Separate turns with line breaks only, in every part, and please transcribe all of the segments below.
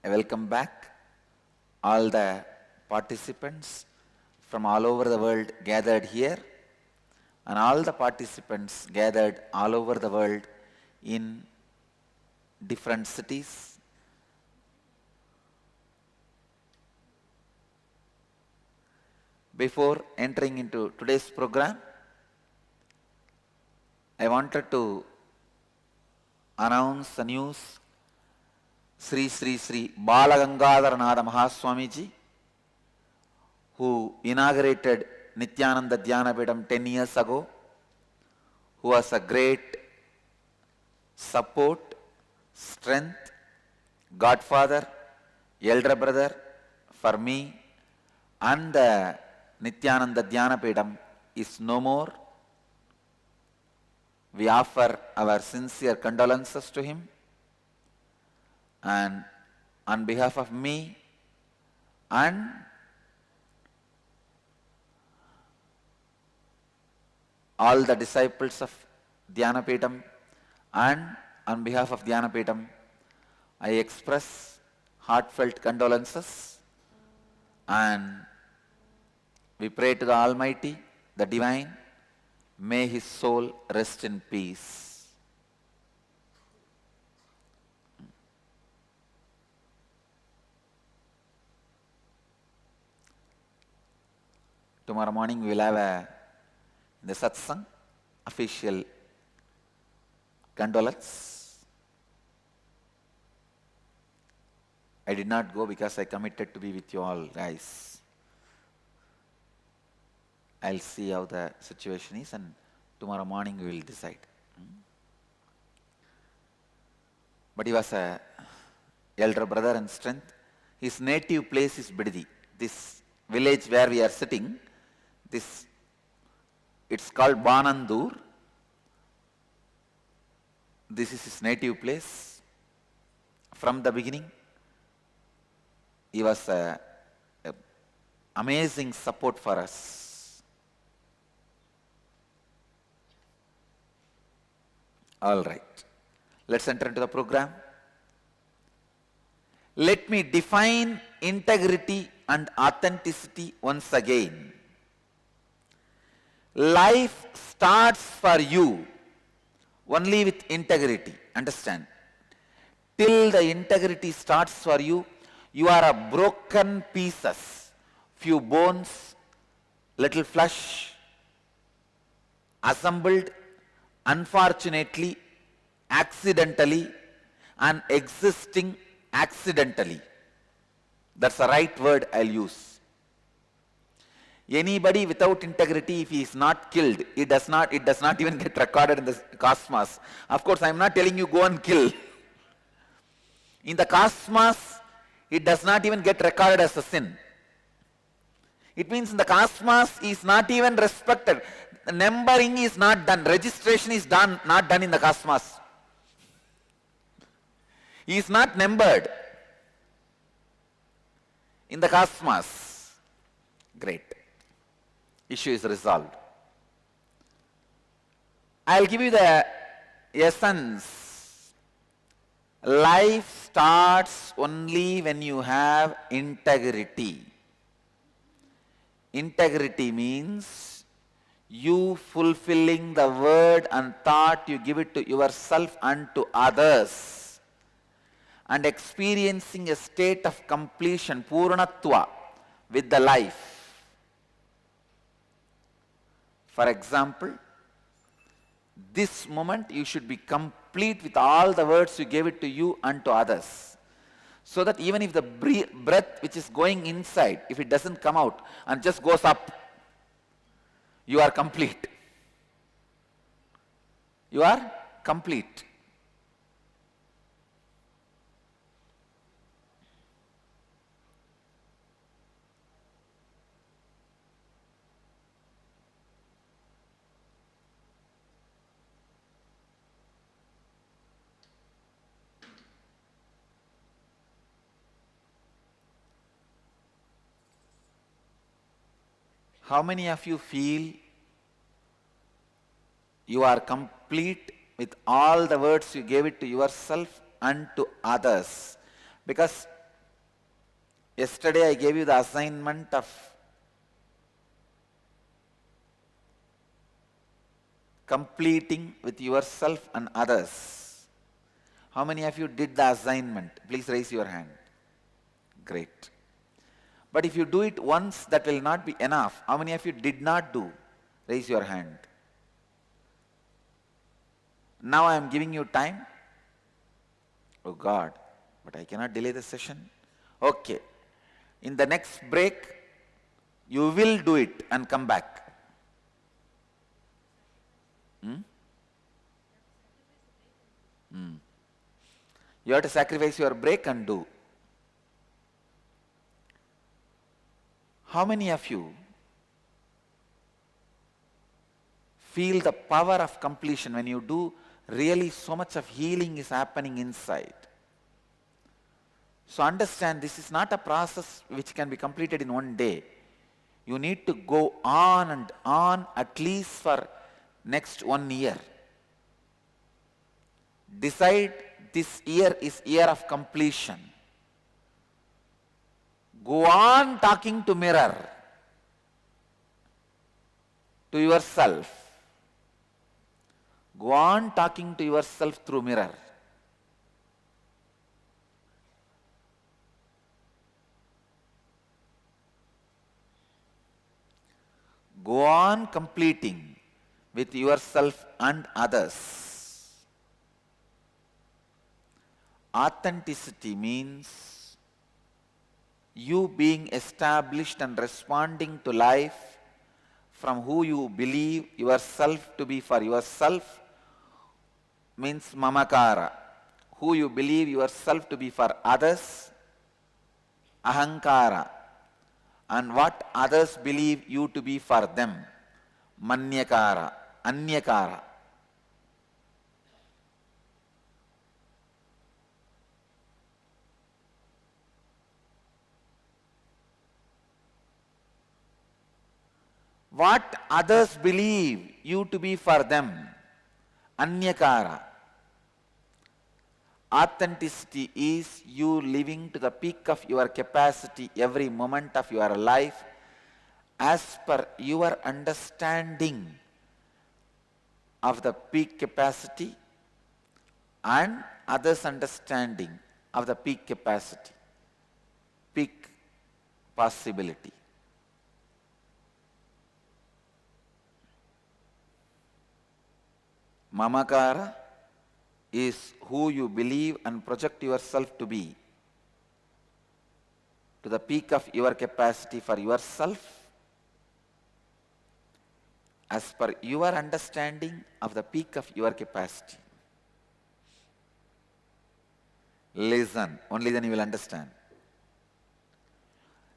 I welcome back all the participants from all over the world gathered here and all the participants gathered all over the world in different cities. Before entering into today's program, I wanted to announce the news. Sri Balagangadharanatha Mahaswamiji, who inaugurated Nithyananda Dhyanapidam 10 years ago, who was a great support, strength, godfather, elder brother for me, and the Nithyananda Dhyanapidam is no more. We offer our sincere condolences to him, and on behalf of me and all the disciples of Dhyanapidam and on behalf of Dhyanapidam, I express heartfelt condolences, and we pray to the Almighty, the Divine, may his soul rest in peace. Tomorrow morning we will have the satsang, official condolence. I did not go because I committed to be with you all guys. I'll see how the situation is, and tomorrow morning we will decide. But he was a elder brother and strength. His native place is Bididi. This village where we are sitting, it's called Banandur. This is his native place. From the beginning, he was a amazing support for us. All right, let's enter into the program. Let me define integrity and authenticity once again. Life starts for you only with integrity. Understand? Till the integrity starts for you, you are a broken pieces, few bones, little flesh, assembled unfortunately, accidentally, and existing accidentally. That's the right word I'll use. Anybody without integrity, if he is not killed, it does not even get recorded in the cosmos. Of course, I'm not telling you go and kill. In the cosmos, it does not even get recorded as a sin. It means in the cosmos, he is not even respected. The numbering is not done. Registration is not done in the cosmos. He is not numbered in the cosmos. Great. Issue is resolved. I'll give you the essence. Life starts only when you have integrity. Integrity means you fulfilling the word and thought you give it to yourself and to others, and experiencing a state of completion, Purnatva, with the life. For example, this moment you should be complete with all the words you gave it to you and to others. So that even if the breath which is going inside, if it doesn't come out and just goes up, you are complete. You are complete. How many of you feel you are complete with all the words you gave it to yourself and to others? Because Yesterday I gave you the assignment of completing with yourself and others. How many of you did the assignment? Please raise your hand. Great. But if you do it once, that will not be enough. How many of you did not do? Raise your hand. Now I am giving you time. Oh God, but I cannot delay the session. Okay. In the next break, you will do it and come back. You have to sacrifice your break and do. How many of you feel the power of completion when you do? Really, so much of healing is happening inside. So understand, this is not a process which can be completed in one day. You need to go on and on at least for next 1 year. Decide this year is year of completion. Go on talking to mirror, to yourself. Go on talking to yourself through mirror. Go on completing with yourself and others. Authenticity means you being established and responding to life from who you believe yourself to be for yourself, means mamakara. Who you believe yourself to be for others, ahankara. And what others believe you to be for them, manyakara, anyakara. What others believe you to be for them, anyakara. Authenticity is you living to the peak of your capacity every moment of your life as per your understanding of the peak capacity and others' understanding of the peak capacity, peak possibility. Mamakara is who you believe and project yourself to be to the peak of your capacity for yourself as per your understanding of the peak of your capacity. Listen, only then you will understand.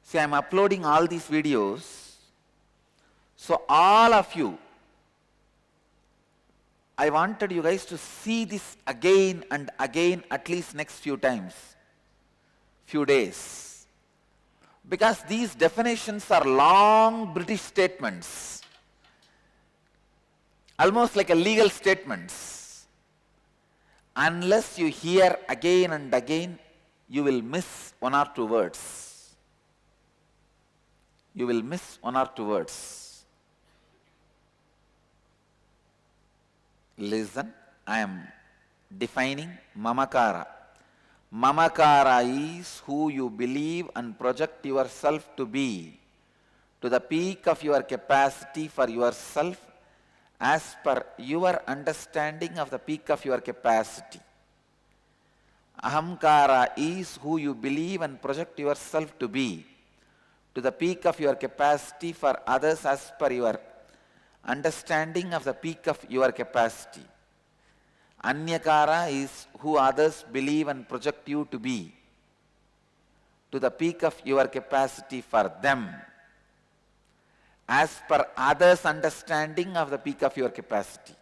See, I am uploading all these videos, so all of you, I wanted you guys to see this again and again at least next few times, few days. Because these definitions are long British statements, almost like a legal statements. Unless you hear again and again, you will miss 1 or 2 words. You will miss 1 or 2 words. Listen, I am defining mamakara. Mamakara is who you believe and project yourself to be to the peak of your capacity for yourself as per your understanding of the peak of your capacity. Ahamkara is who you believe and project yourself to be to the peak of your capacity for others as per your understanding of the peak of your capacity. Anyakara is who others believe and project you to be to the peak of your capacity for them as per others' understanding of the peak of your capacity.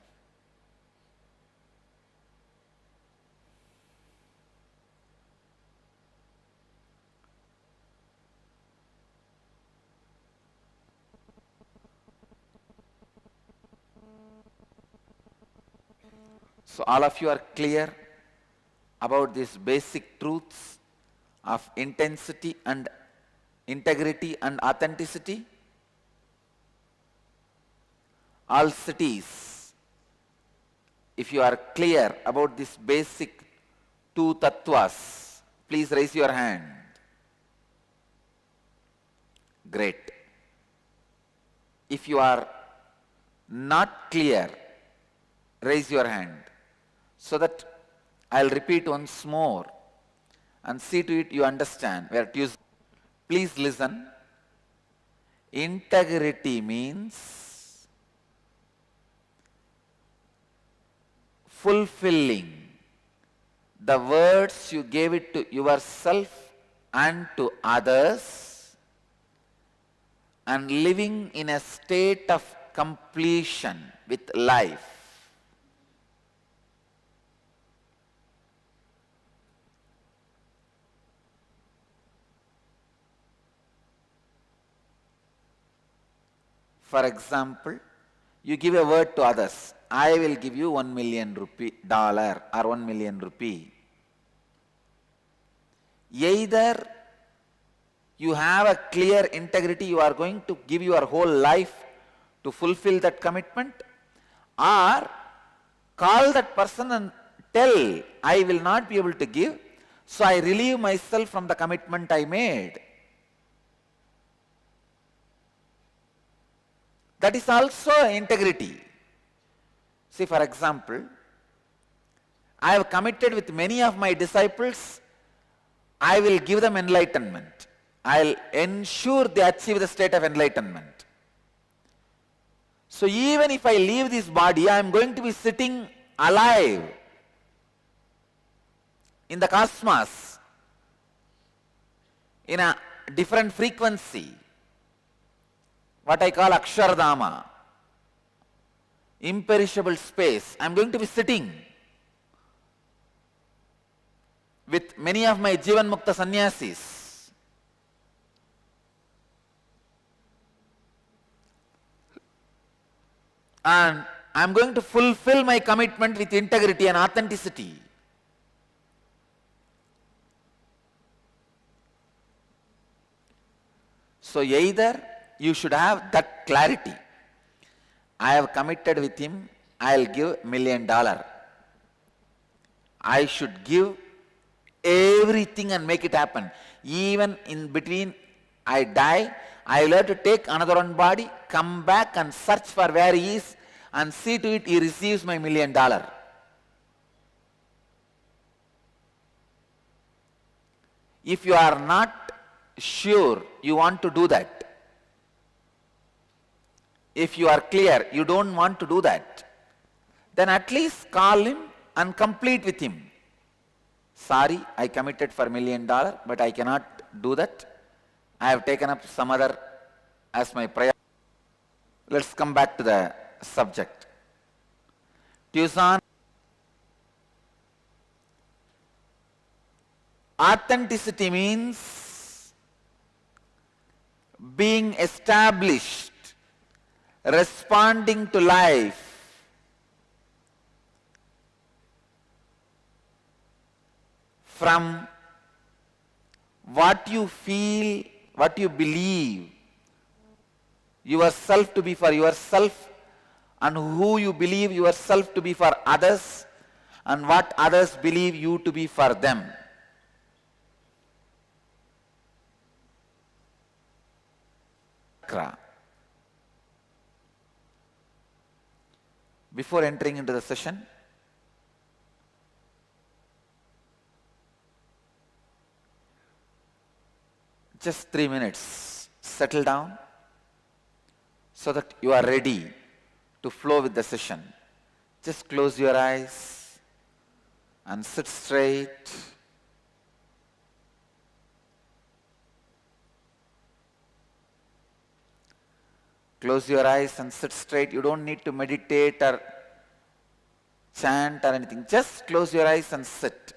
So all of you are clear about these basic truths of intensity and integrity and authenticity? All cities, if you are clear about this basic two tattvas, please raise your hand. Great. If you are not clear, raise your hand so that I'll repeat once more and see to it you understand where Tuesday. Please listen. Integrity means fulfilling the words you gave it to yourself and to others and living in a state of completion with life. For example, you give a word to others. I will give you $1 million or $1 million rupee. Either you have a clear integrity, you are going to give your whole life to fulfill that commitment, or call that person and tell, I will not be able to give, so I relieve myself from the commitment I made. That is also integrity. See, for example, I have committed with many of my disciples, I will give them enlightenment. I will ensure they achieve the state of enlightenment. So even if I leave this body, I am going to be sitting alive in the cosmos, in a different frequency, what I call Akshardhama, imperishable space. I am going to be sitting with many of my Jivan Mukta sannyasis. And I am going to fulfill my commitment with integrity and authenticity. So either you should have that clarity. I have committed with him, I will give $1 million. I should give everything and make it happen. Even in between I die, I will have to take another one body, come back and search for where he is and see to it he receives my $1 million. If you are not sure you want to do that, if you are clear you don't want to do that, then at least call him and complete with him. Sorry, I committed for $1 million, but I cannot do that. I have taken up some other as my prayer. Let's come back to the subject. Tucson. Authenticity means being established, responding to life from what you feel, what you believe yourself to be for yourself, and who you believe yourself to be for others, and what others believe you to be for them. Chakra. Before entering into the session, just 3 minutes, settle down so that you are ready to flow with the session. Just close your eyes and sit straight. Close your eyes and sit straight. You don't need to meditate or chant or anything. Just close your eyes and sit.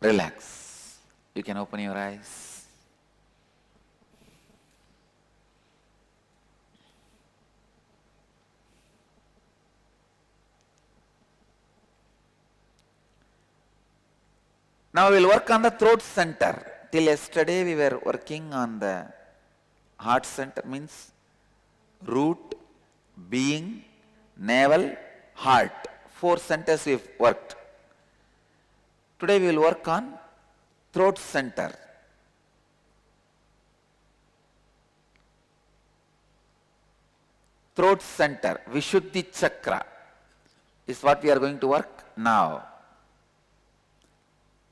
Relax. You can open your eyes. Now we will work on the throat center. till yesterday we were working on the heart center, means root, being, navel, heart. 4 centers we've worked. Today we will work on throat center. Throat center, Vishuddhi Chakra, is what we are going to work now.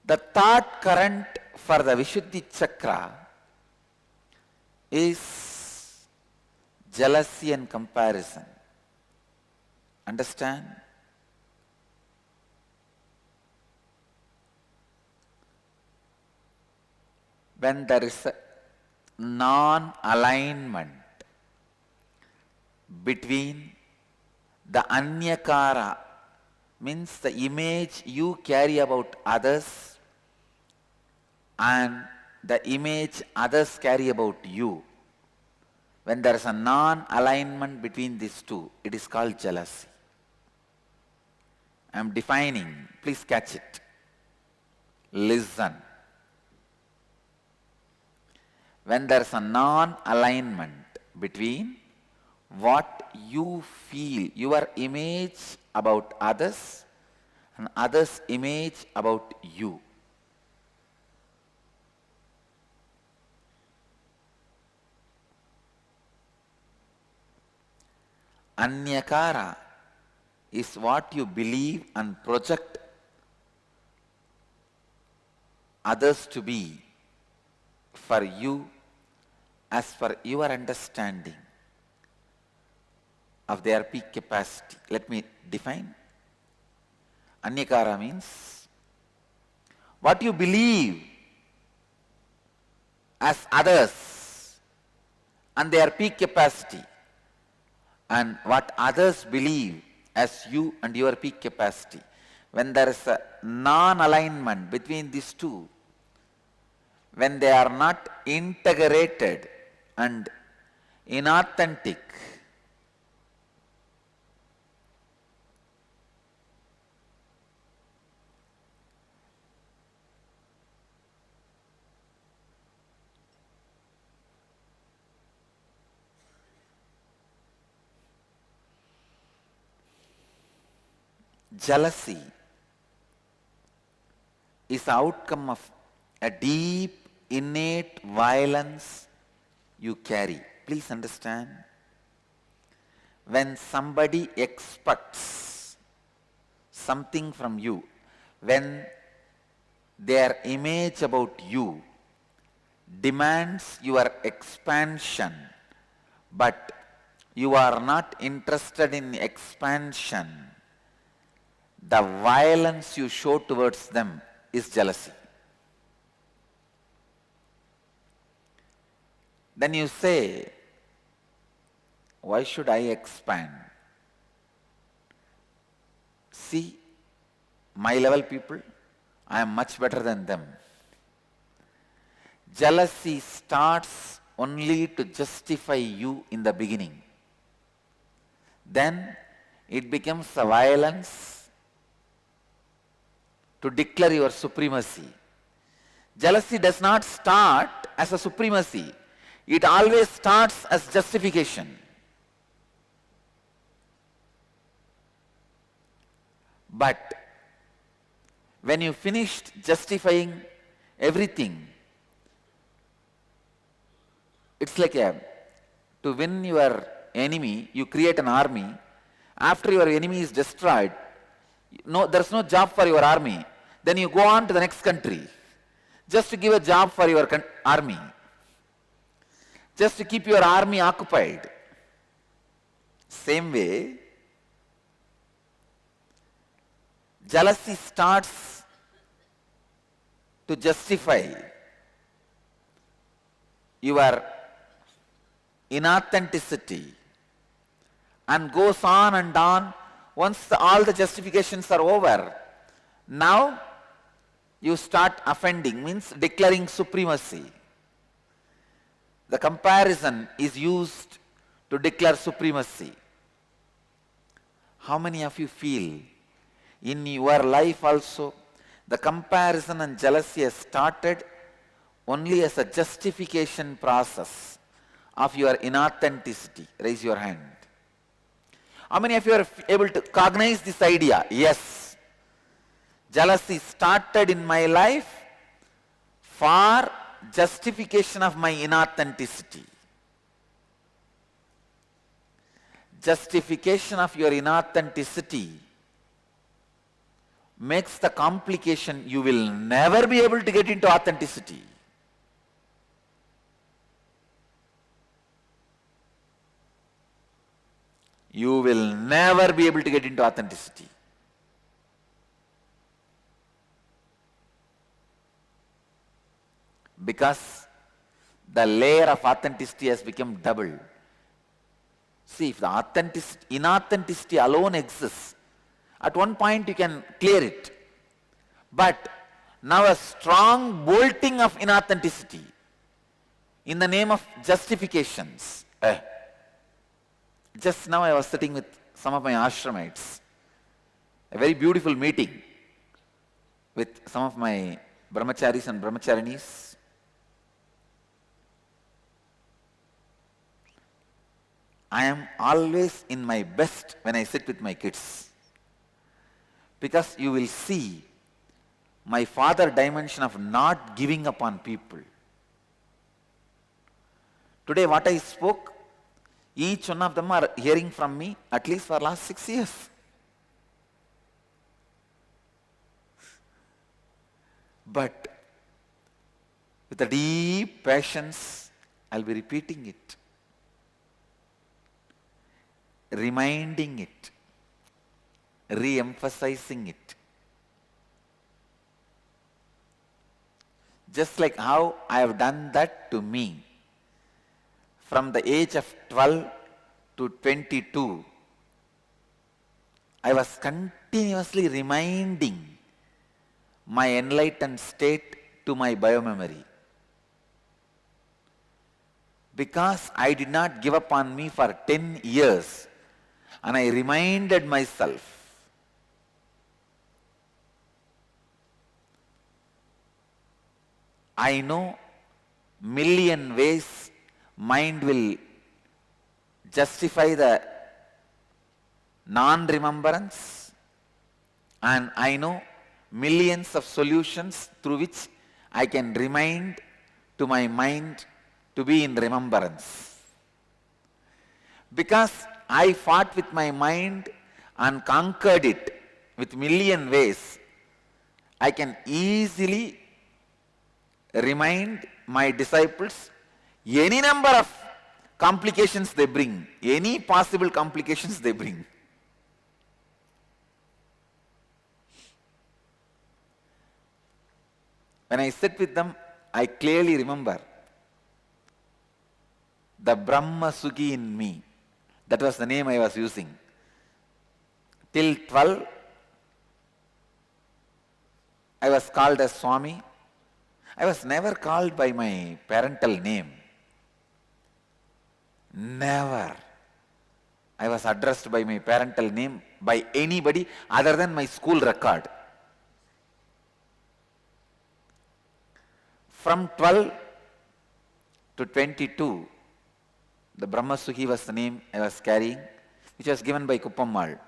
The thought current for the Vishuddhi Chakra is jealousy and comparison. Understand? When there is a non-alignment between the anyakara, means the image you carry about others, and the image others carry about you, when there is a non-alignment between these two, it is called jealousy. I am defining, please catch it. Listen. When there is a non-alignment between what you feel, your image about others, and others' image about you. Anyakara is what you believe and project others to be for you as per your understanding of their peak capacity. Let me define. Anyakara means what you believe as others and their peak capacity, and what others believe as you and your peak capacity. When there is a non-alignment between these two, when they are not integrated and inauthentic, jealousy is the outcome of a deep, innate violence you carry. Please understand. When somebody expects something from you, when their image about you demands your expansion, but you are not interested in expansion, the violence you show towards them is jealousy. Then you say, why should I expand? See, my level people, I am much better than them. Jealousy starts only to justify you in the beginning. Then it becomes a violence to declare your supremacy. Jealousy does not start as a supremacy. It always starts as justification. But when you finished justifying everything, it's like to win your enemy, you create an army. After your enemy is destroyed, there's no job for your army. Then you go on to the next country just to give a job for your army, just to keep your army occupied. Same way, jealousy starts to justify your inauthenticity and goes on and on. Once all the justifications are over, now you start offending, means declaring supremacy. The comparison is used to declare supremacy. How many of you feel in your life also the comparison and jealousy has started only as a justification process of your inauthenticity? Raise your hand. How many of you are able to cognize this idea? Yes. Jealousy started in my life for justification of my inauthenticity. Justification of your inauthenticity makes the complication you will never be able to get into authenticity. You will never be able to get into authenticity. Because the layer of authenticity has become double. See, if the inauthenticity alone exists, at one point you can clear it. But now a strong bolting of inauthenticity in the name of justifications. Just now I was sitting with some of my ashramites. A very beautiful meeting with some of my brahmacharis and brahmacharinis. I am always in my best when I sit with my kids. Because you will see my father dimension of not giving up on people. Today what I spoke, each one of them are hearing from me at least for last 6 years. But with a deep patience, I'll be repeating it, reminding it, re-emphasizing it. Just like how I have done that to me. From the age of 12 to 22, I was continuously reminding my enlightened state to my biomemory. Because I did not give up on me for 10 years, and I reminded myself, I know million ways mind will justify the non-remembrance, and I know millions of solutions through which I can remind to my mind to be in remembrance. Because I fought with my mind and conquered it with million ways, I can easily remind my disciples any number of complications they bring, any possible complications they bring. When I sit with them, I clearly remember the Brahma Sukhi in me. That was the name I was using. Till 12, I was called as Swami. I was never called by my parental name. Never. I was addressed by my parental name by anybody other than my school record. From 12 to 22, the Brahma Sukhi was the name I was carrying, which was given by Kuppammal.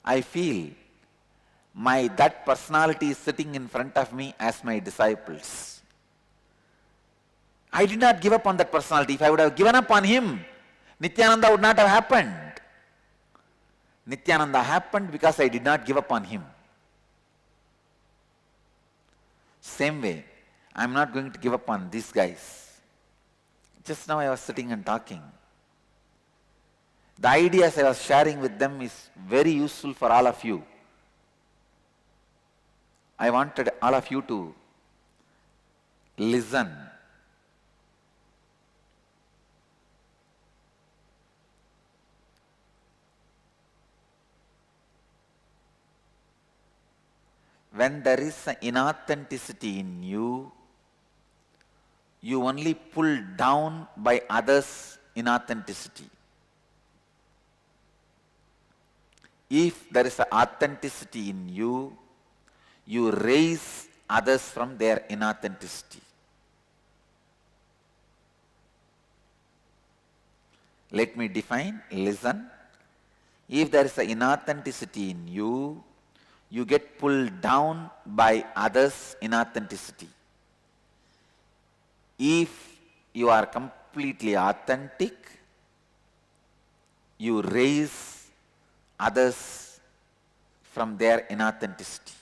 I feel that personality is sitting in front of me as my disciples. I did not give up on that personality. If I would have given up on him, Nithyananda would not have happened. Nithyananda happened because I did not give up on him. Same way, I am not going to give up on these guys. Just now I was sitting and talking. The ideas I was sharing with them is very useful for all of you. I wanted all of you to listen. When there is an inauthenticity in you, you only pull down by others' inauthenticity. If there is an authenticity in you, You raise others from their inauthenticity. Let me define, listen. If there is an inauthenticity in you, you get pulled down by others' inauthenticity. If you are completely authentic, you raise others from their inauthenticity.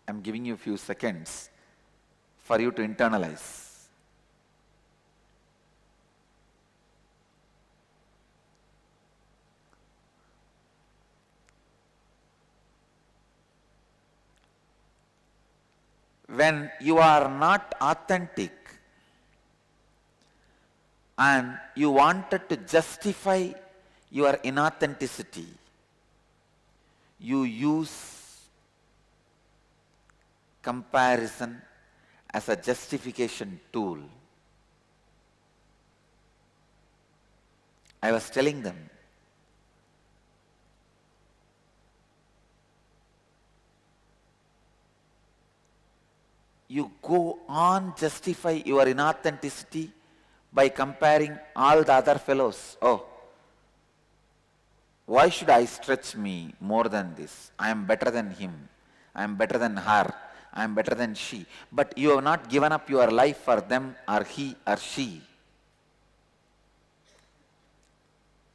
I'm giving you a few seconds for you to internalize. When you are not authentic and you wanted to justify your inauthenticity, you use comparison as a justification tool. I was telling them, you go on justify your inauthenticity by comparing all the other fellows. Oh, why should I stretch me more than this? I am better than him. I am better than her. I am better than she. But you have not given up your life for them or he or she.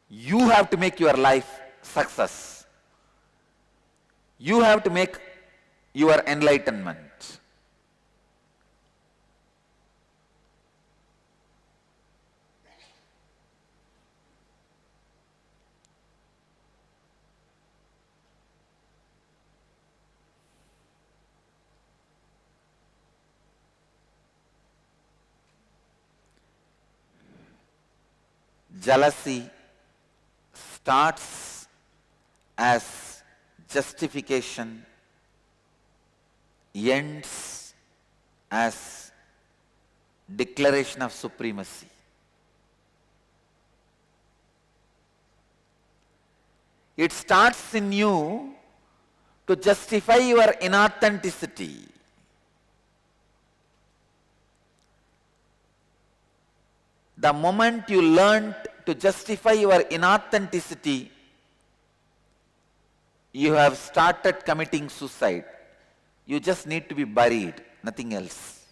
You have to make your life success. You have to make your enlightenment. Jealousy starts as justification, ends as declaration of supremacy. It starts in you to justify your inauthenticity. The moment you learned to justify your inauthenticity, you have started committing suicide. You just need to be buried, nothing else.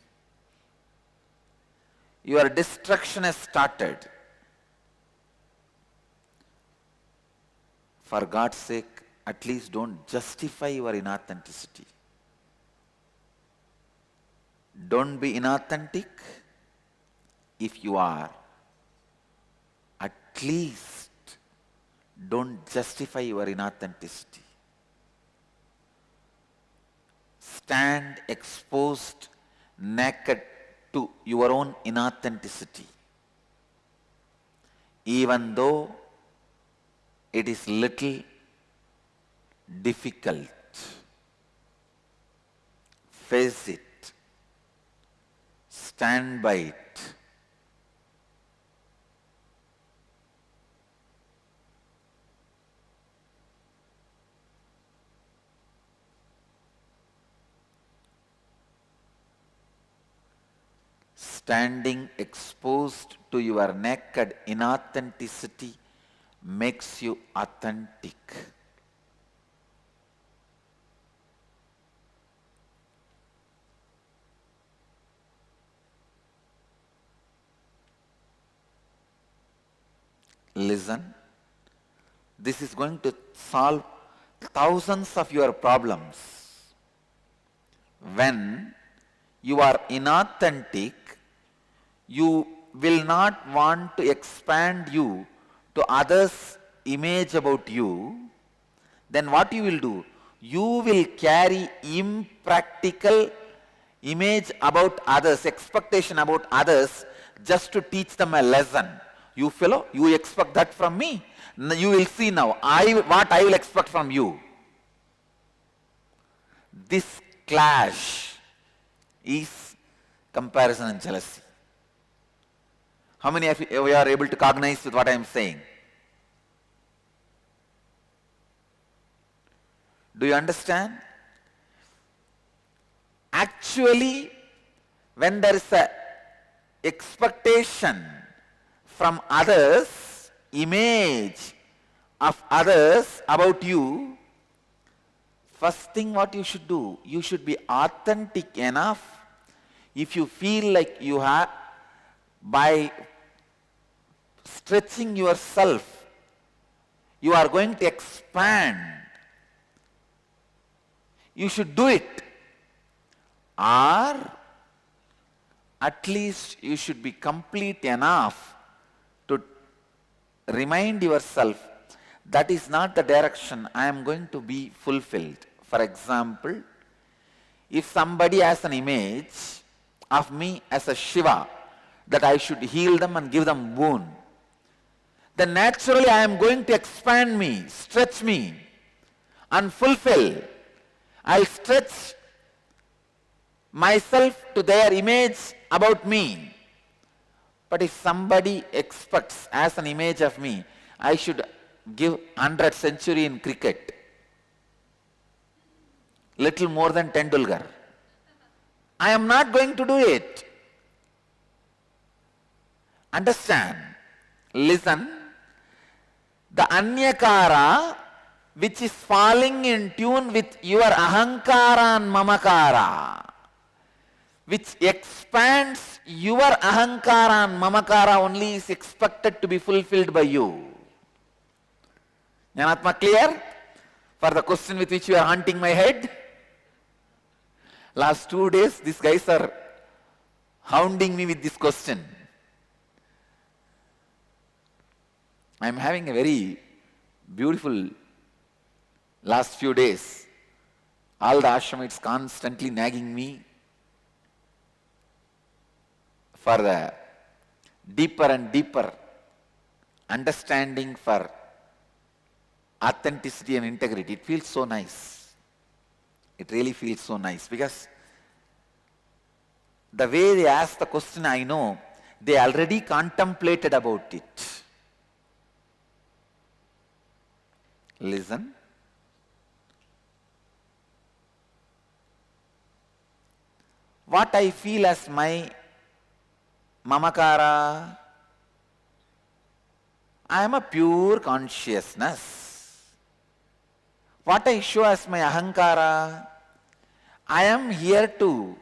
Your destruction has started. For God's sake, at least don't justify your inauthenticity. Don't be inauthentic. If you are, at least don't justify your inauthenticity. Stand exposed, naked to your own inauthenticity, even though it is little difficult. Face it. Stand by it. Standing exposed to your naked inauthenticity makes you authentic. Listen, this is going to solve thousands of your problems. When you are inauthentic, you will not want to expand you to others' image about you. Then what you will do? You will carry impractical image about others, expectation about others, just to teach them a lesson. You fellow, you expect that from me. You will see now what I will expect from you. This clash is comparison and jealousy. How many of you are able to cognize with what I am saying? Do you understand? Actually, when there is a expectation from others, image of others about you, first thing what you should do, you should be authentic enough. If you feel like you have, by stretching yourself, you are going to expand, you should do it. Or at least you should be complete enough to remind yourself that is not the direction I am going to be fulfilled. For example, if somebody has an image of me as a Shiva, that I should heal them and give them boon, then naturally I am going to expand me, stretch me and fulfill. I'll stretch myself to their image about me. But if somebody expects as an image of me, I should give 100 century in cricket, little more than Tendulkar, I am not going to do it. Understand? Listen. The anyakara which is falling in tune with your ahankara and mamakara, which expands your ahankara and mamakara, only is expected to be fulfilled by you. Jnanatma clear? For the question with which you are hunting my head? Last 2 days, these guys are hounding me with this question. I am having a very beautiful last few days. All the ashramites constantly nagging me for the deeper and deeper understanding for authenticity and integrity. It feels so nice. It really feels so nice, because the way they ask the question, I know they already contemplated about it. Listen. What I feel as my mamakara, I am a pure consciousness. What I show as my ahankara, I am here to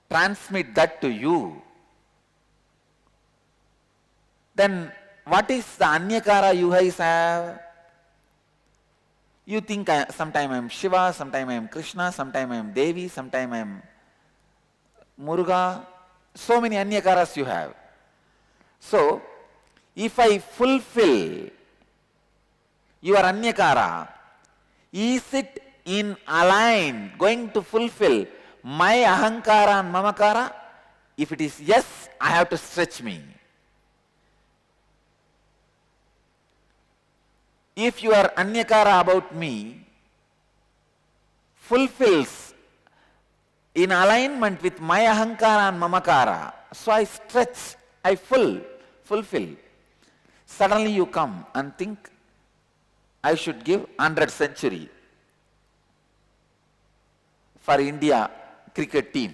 transmit that to you. Then what is the anyakara you guys have? You think sometime I am Shiva, sometime I am Krishna, sometime I am Devi, sometime I am Muruga. So many anyakaras you have. So, if I fulfill your anyakara, is it in align, going to fulfill my ahankara and mamakara? If it is yes, I have to stretch me. If your anyakara about me fulfills in alignment with my ahankara and mamakara, so I stretch, I fulfill. Suddenly you come and think, I should give 100 century for India cricket team.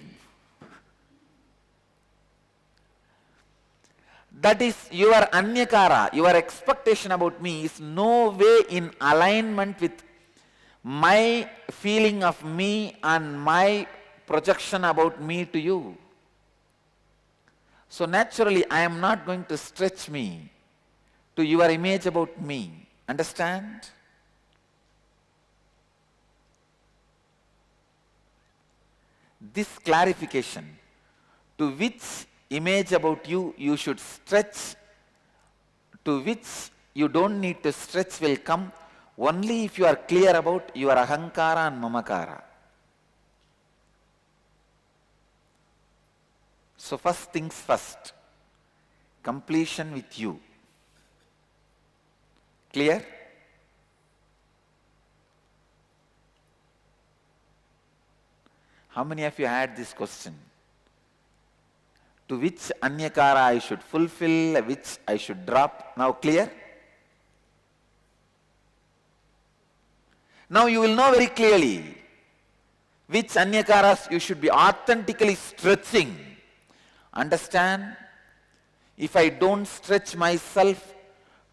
That is your anyakara, your expectation about me is no way in alignment with my feeling of me and my projection about me to you. So naturally, I am not going to stretch me to your image about me. Understand? This clarification, to which image about you you should stretch, to which you don't need to stretch, will come only if you are clear about your ahankara and mamakara. So first things first, completion with you. Clear? How many of you had this question? To which anyakara I should fulfill, which I should drop? Now clear? Now you will know very clearly which anyakaras you should be authentically stretching. Understand? If I don't stretch myself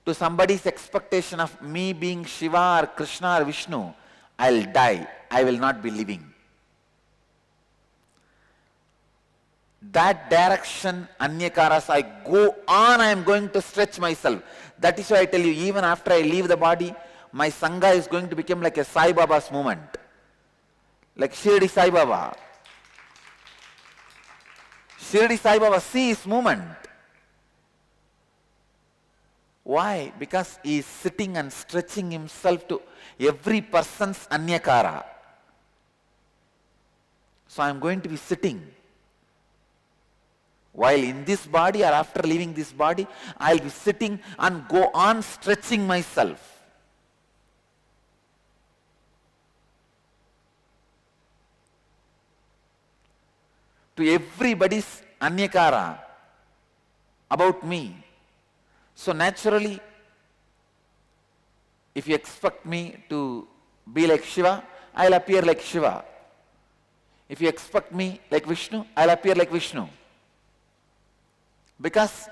to somebody's expectation of me being Shiva or Krishna or Vishnu, I'll die. I will not be living. That direction, anyakaras, I go on, I am going to stretch myself. That is why I tell you, even after I leave the body, my Sangha is going to become like a Sai Baba's movement. Like Shirdi Sai Baba. Shirdi Sai Baba, see his movement. Why? Because he is sitting and stretching himself to every person's anyakara. So I am going to be sitting. While in this body or after leaving this body, I will be sitting and go on stretching myself. To everybody's anyakara about me. So naturally, if you expect me to be like Shiva, I'll appear like Shiva. If you expect me like Vishnu, I'll appear like Vishnu. Because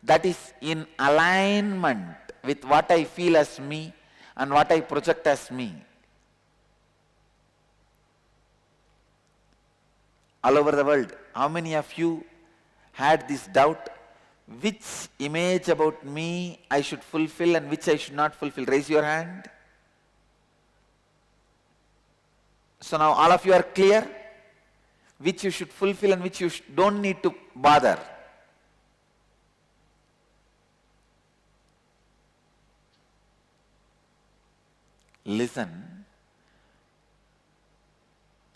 that is in alignment with what I feel as me and what I project as me. All over the world, how many of you had this doubt? Which image about me I should fulfill and which I should not fulfill? Raise your hand. So now all of you are clear? Which you should fulfill and which you don't need to bother. Listen.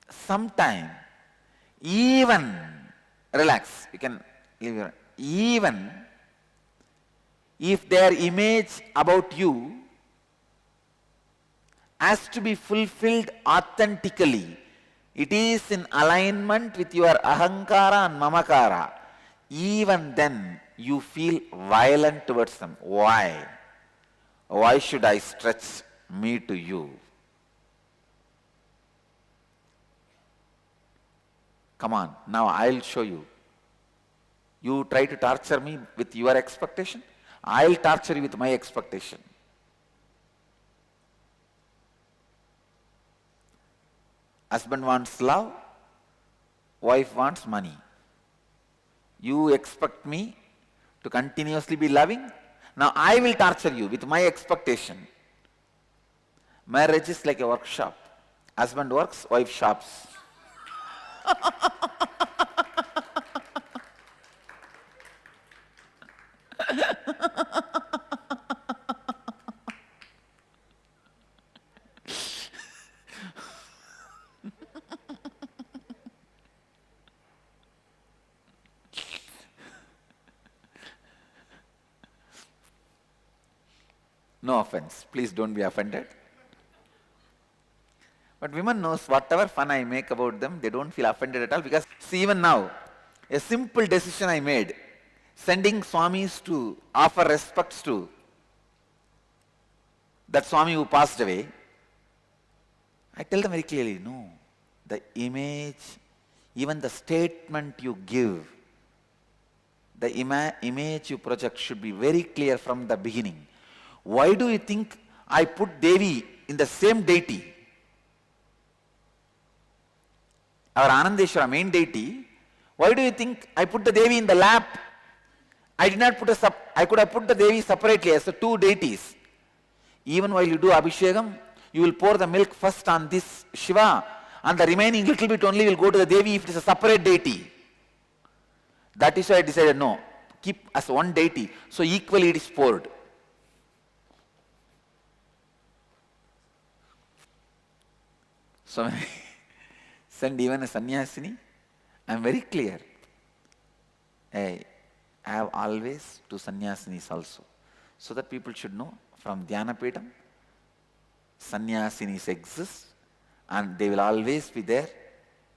Sometime, even, relax, you can leave your, even if their image about you has to be fulfilled authentically, it is in alignment with your ahankara and mamakara, even then you feel violent towards them. Why? Why should I stretch me to you? Come on, now I'll show you. You try to torture me with your expectation, I'll torture you with my expectation. Husband wants love, wife wants money. You expect me to continuously be loving, now I will torture you with my expectation. Marriage is like a workshop. Husband works, wife shops. No offense, please don't be offended. But women knows whatever fun I make about them, they don't feel offended at all, because see, even now, a simple decision I made, sending Swamis to offer respects to that Swami who passed away, I tell them very clearly, no, the image, even the statement you give, the image you project should be very clear from the beginning. Why do you think I put Devi in the same deity? Our Anandeshwara, main deity, why do you think I put the Devi in the lap? I did not put I could have put the Devi separately as the two deities. Even while you do Abhishekam, you will pour the milk first on this Shiva, and the remaining little bit only will go to the Devi if it is a separate deity. That is why I decided, no, keep as one deity, so equally it is poured. So when I send even a sannyasini, I am very clear. I have always two sannyasinis also, so that people should know from Dhyanapeetham, sannyasinis exist and they will always be there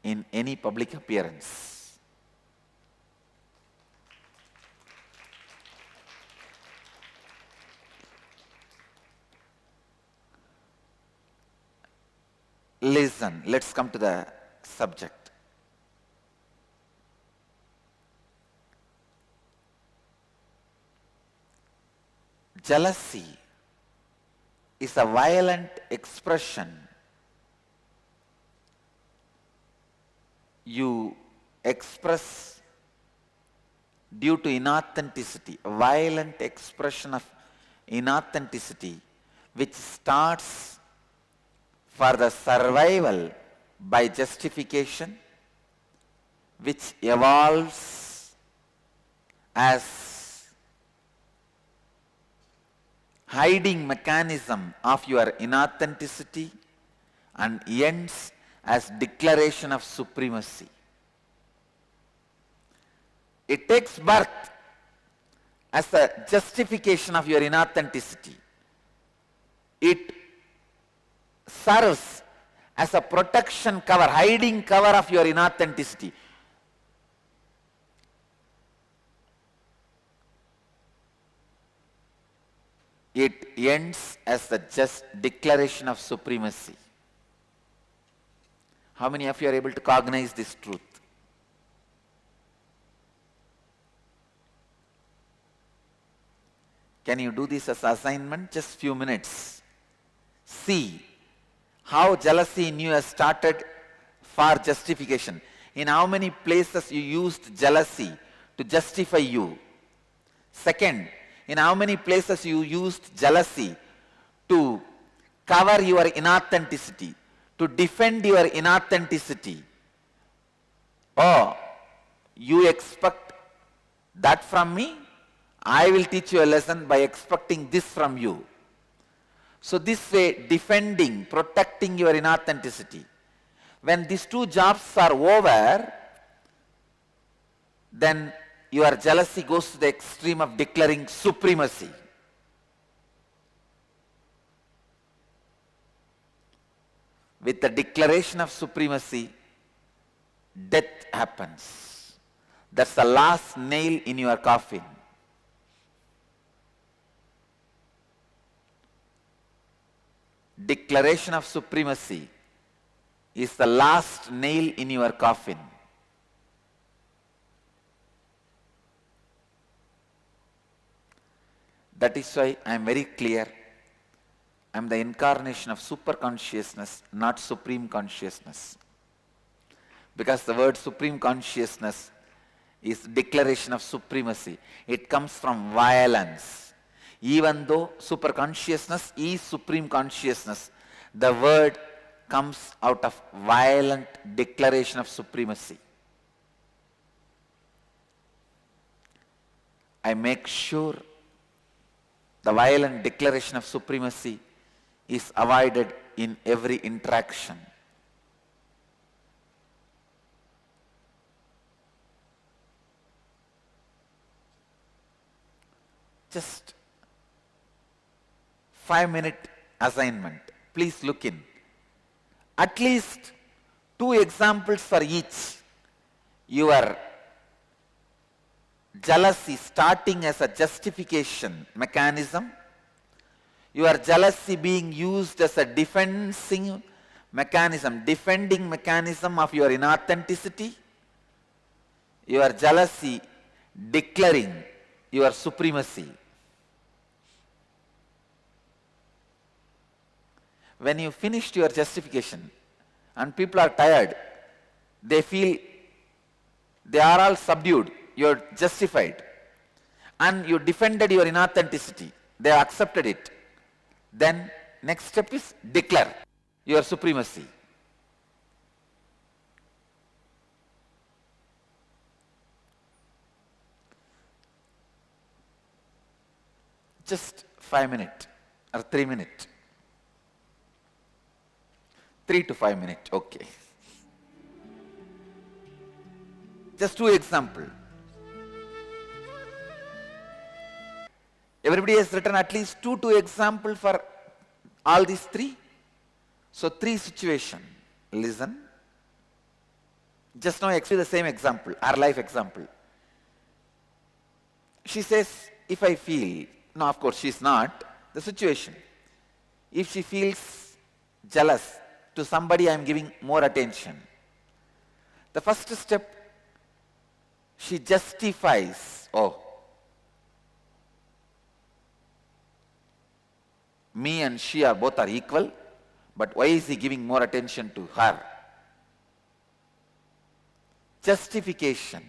in any public appearance. Listen, let's come to the subject. Jealousy is a violent expression you express due to inauthenticity, a violent expression of inauthenticity which starts for the survival by justification, which evolves as hiding mechanism of your inauthenticity and ends as declaration of supremacy. It takes birth as a justification of your inauthenticity. It serves as a protection cover, hiding cover of your inauthenticity. It ends as the just declaration of supremacy. How many of you are able to cognize this truth? Can you do this as assignment? Just few minutes. See how jealousy in you has started for justification. In how many places you used jealousy to justify you. Second, in how many places you used jealousy to cover your inauthenticity, to defend your inauthenticity. Oh, you expect that from me? I will teach you a lesson by expecting this from you. So this way, defending, protecting your inauthenticity. When these two jobs are over, then your jealousy goes to the extreme of declaring supremacy. With the declaration of supremacy, death happens. That's the last nail in your coffin. Declaration of supremacy is the last nail in your coffin. That is why I am very clear. I am the incarnation of super consciousness, not supreme consciousness. Because the word supreme consciousness is declaration of supremacy. It comes from violence. Even though super consciousness is supreme consciousness, the word comes out of violent declaration of supremacy. I make sure the violent declaration of supremacy is avoided in every interaction. Just 5-minute assignment. Please look in. At least 2 examples for each. Your jealousy starting as a justification mechanism. Your jealousy being used as a defending mechanism of your inauthenticity. Your jealousy declaring your supremacy. When you finished your justification and people are tired, they feel they are all subdued, you are justified, and you defended your inauthenticity, they accepted it. Then next step is declare your supremacy. Just 5 minutes or 3 minutes. 3 to 5 minutes, okay. Just 2 examples. Everybody has written at least 2 examples for all these 3. So 3 situations. Listen. Just now I explained the same example, our life example. She says, if I feel, no, of course she's not, the situation. If she feels jealous to somebody I am giving more attention, the first step, she justifies, oh, me and she are both are equal, but why is he giving more attention to her? Justification.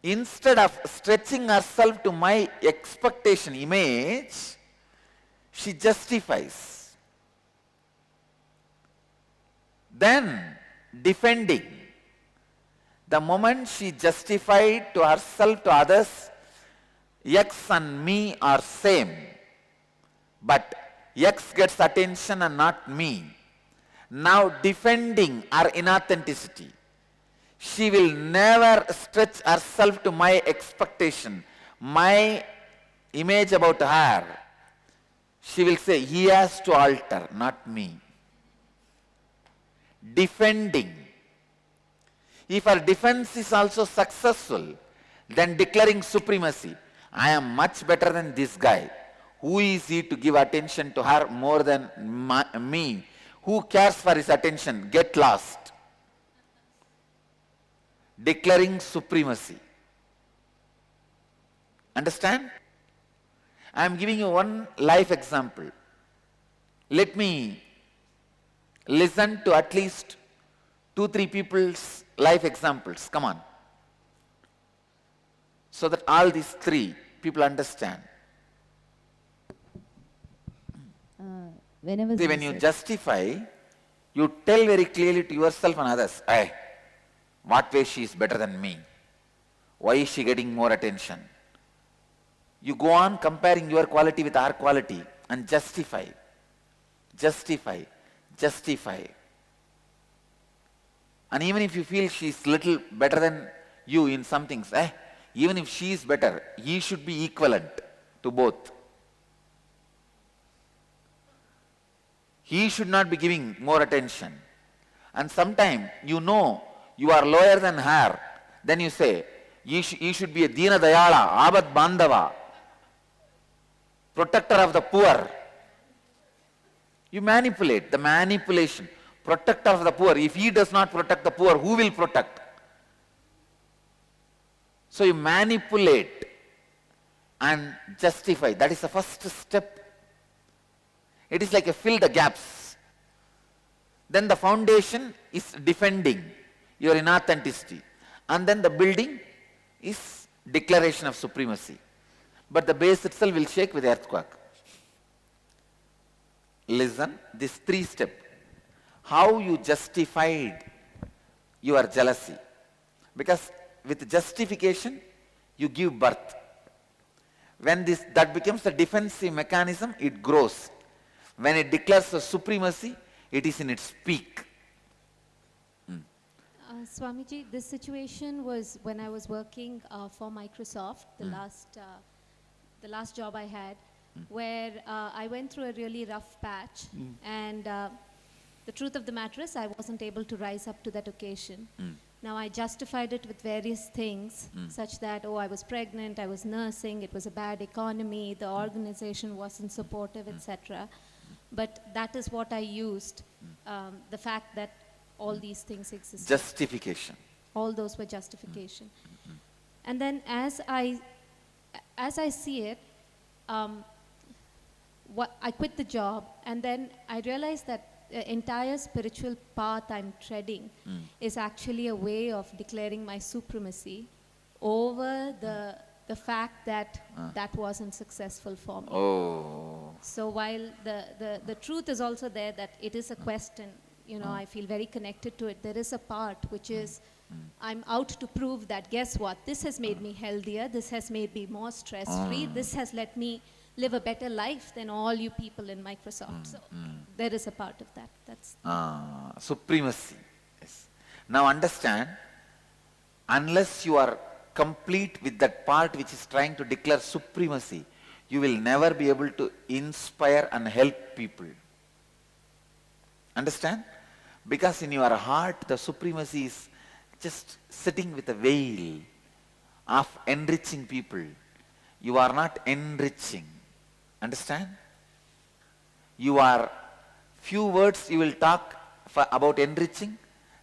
Instead of stretching herself to my expectation image, she justifies. Then defending. The moment she justified to herself, to others, X and me are same, but X gets attention and not me. Now defending her inauthenticity. She will never stretch herself to my expectation, my image about her. She will say, he has to alter, not me. Defending. If her defense is also successful, then declaring supremacy. I am much better than this guy. Who is he to give attention to her more than me? Who cares for his attention? Get lost. Declaring supremacy. Understand? I am giving you one life example. Let me listen to at least 2-3 people's life examples. Come on. So that all these 3 people understand. See, when you justify, you tell very clearly to yourself and others, hey, what way she is better than me? Why is she getting more attention? You go on comparing your quality with her quality and justify, justify, justify. And even if you feel she is little better than you in some things, even if she is better, he should be equivalent to both. He should not be giving more attention. And sometimes you know you are lower than her, then you say, you should be a Dina Dayala, Abad Bandava, protector of the poor. You manipulate, the manipulation. Protector of the poor. If he does not protect the poor, who will protect? So you manipulate and justify. That is the first step. It is like a fill the gaps. Then the foundation is defending your inauthenticity. And then the building is declaration of supremacy. But the base itself will shake with earthquake. Listen, this 3 steps. How you justified your jealousy. Because with justification, you give birth. When that becomes the defensive mechanism, it grows. When it declares a supremacy, it is in its peak.
Swamiji, this situation was when I was working for Microsoft, the last job I had, where I went through a really rough patch, and the truth of the matter is I wasn't able to rise up to that occasion. Now I justified it with various things, such that, oh, I was pregnant, I was nursing, it was a bad economy, the organization wasn't supportive, etc. But that is what I used, the fact that all these things existed.
Justification.
All those were justification. And then as I see it, I quit the job, and then I realized that the entire spiritual path I'm treading is actually a way of declaring my supremacy over the fact that that wasn't successful for me.
Oh.
So while the truth is also there that it is a quest, and I feel very connected to it, there is a part which is I'm out to prove that, guess what, this has made me healthier, this has made me more stress-free, this has let me live a better life than all you people in Microsoft. So there is a part of that. That's
supremacy. Yes. Now understand, unless you are complete with that part which is trying to declare supremacy, you will never be able to inspire and help people. Understand? Because in your heart, the supremacy is just sitting with a veil of enriching people. You are not enriching. Understand? You are, few words you will talk about enriching,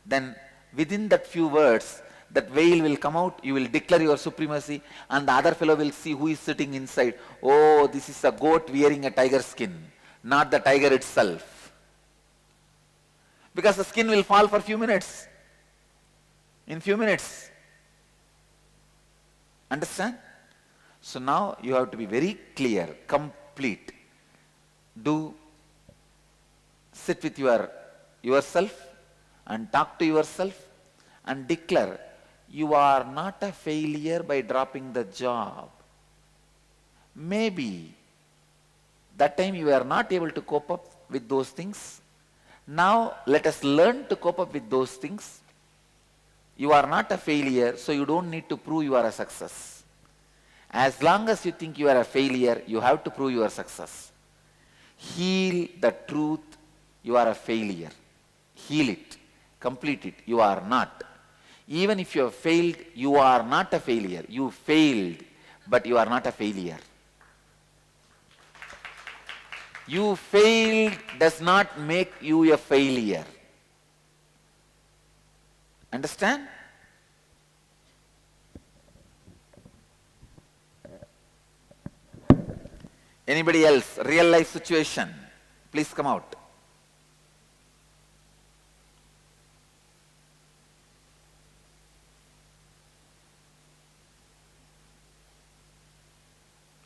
then within that few words, that veil will come out, you will declare your supremacy, and the other fellow will see who is sitting inside. Oh, this is a goat wearing a tiger skin, not the tiger itself. Because the skin will fall for few minutes. In few minutes. Understand? So now you have to be very clear, complete. Do sit with yourself and talk to yourself and declare, you are not a failure by dropping the job. Maybe that time you were not able to cope up with those things. Now let us learn to cope up with those things. You are not a failure, so you don't need to prove you are a success. As long as you think you are a failure, you have to prove your success. Heal the truth, you are a failure. Heal it, complete it, you are not. Even if you have failed, you are not a failure. You failed, but you are not a failure. You failed does not make you a failure. Understand? Anybody else? Real life situation. Please come out.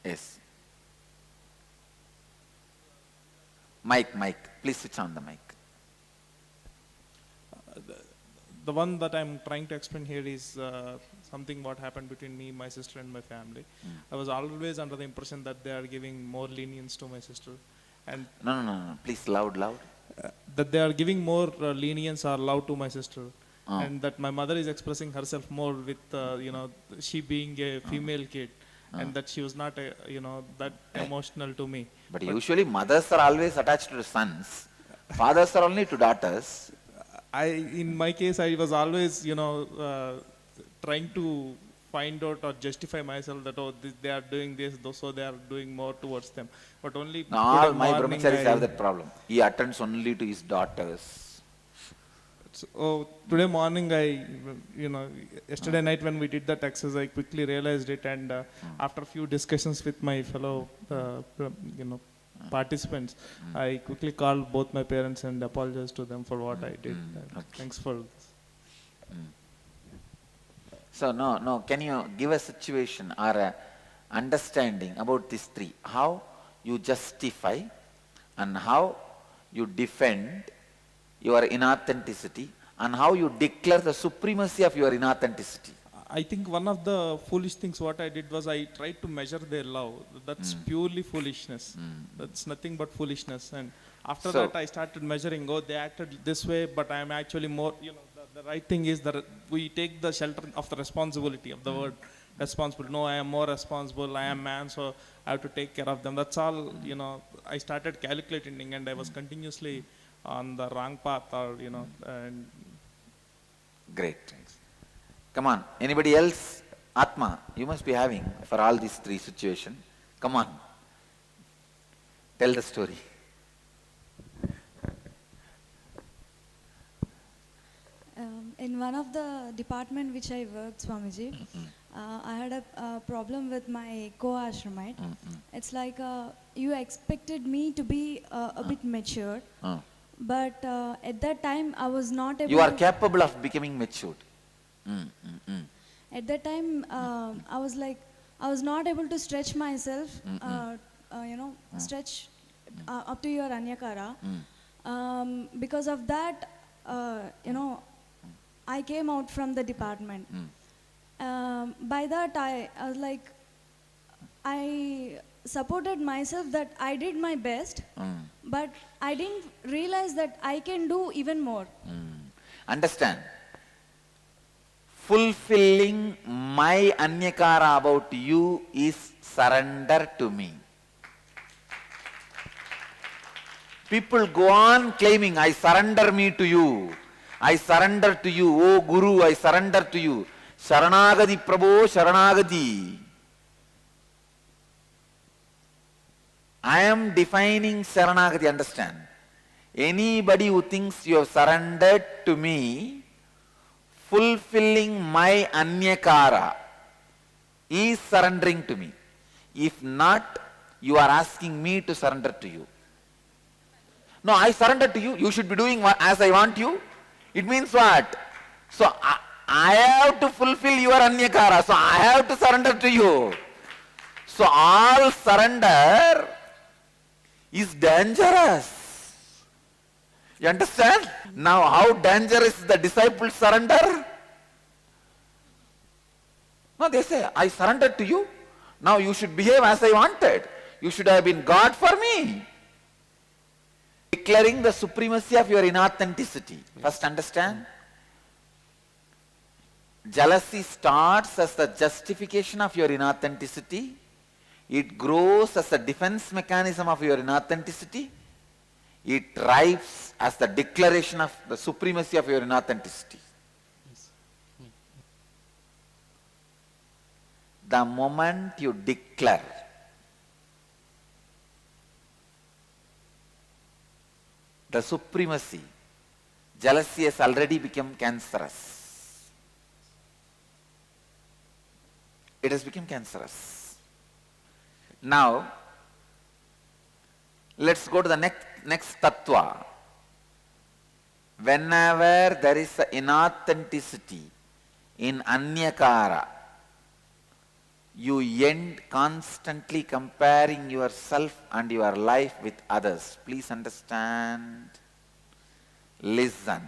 Yes. Mic. Please switch on the mic.
The one that I'm trying to explain here is something what happened between me, my sister and my family. I was always under the impression that they are giving more lenience to my sister. And
No. Please loud.
that they are giving more lenience or love to my sister. And that my mother is expressing herself more with, she being a female kid. And that she was not, that emotional to me.
But usually mothers are always attached to sons. Fathers are only to daughters.
In my case, I was always, trying to find out or justify myself that, they are doing this, so they are doing more towards them. But only
now, all my brahmacharis have that problem. He attends only to his daughters.
So today morning, yesterday night when we did that exercise, I quickly realized it, and after a few discussions with my fellow, participants, I quickly called both my parents and apologized to them for what I did.
Okay.
Thanks for this.
So no, can you give a situation or a understanding about these three? How you justify and how you defend your inauthenticity and how you declare the supremacy of your inauthenticity.
I think one of the foolish things what I did was I tried to measure their love. That's purely foolishness. That's nothing but foolishness. And after that I started measuring, they acted this way, but I am actually more, the right thing is that we take the shelter of the responsibility of the word responsible. No, I am more responsible. I am man, so I have to take care of them. That's all, I started calculating and I was continuously on the wrong path and
Great. Come on. Anybody else? Atma, you must be having for all these three situations. Come on. Tell the story.
In one of the department which I worked, Swamiji, I had a problem with my co-ashramite. It's like you expected me to be a bit mature, but at that time I was not able.
You are capable of becoming matured.
At that time, I was not able to stretch myself, stretch up to your Anyakara. Because of that, I came out from the department. By that, I was like, I supported myself that I did my best, but I didn't realize that I can do even more.
Understand? Fulfilling my Anyakara about you is surrender to me. People go on claiming, I surrender me to you. I surrender to you. Oh Guru, I surrender to you. Sharanagati Prabhu, Sharanagati. I am defining Sharanagati, understand? Anybody who thinks you have surrendered to me, fulfilling my anyakara, is surrendering to me. If not, you are asking me to surrender to you. No, I surrender to you. You should be doing as I want you. It means what? So I have to fulfill your anyakara. So I have to surrender to you. So all surrender is dangerous. You understand? Now how dangerous is the disciples' surrender? No, they say, I surrendered to you. Now you should behave as I wanted. You should have been God for me. Declaring the supremacy of your inauthenticity. First understand. Jealousy starts as the justification of your inauthenticity. It grows as a defense mechanism of your inauthenticity. It thrives as the declaration of the supremacy of your inauthenticity. The moment you declare the supremacy, jealousy has already become cancerous. It has become cancerous. Now, let's go to the next tattva. Whenever there is inauthenticity in anyakara, you end constantly comparing yourself and your life with others. Please understand. Listen.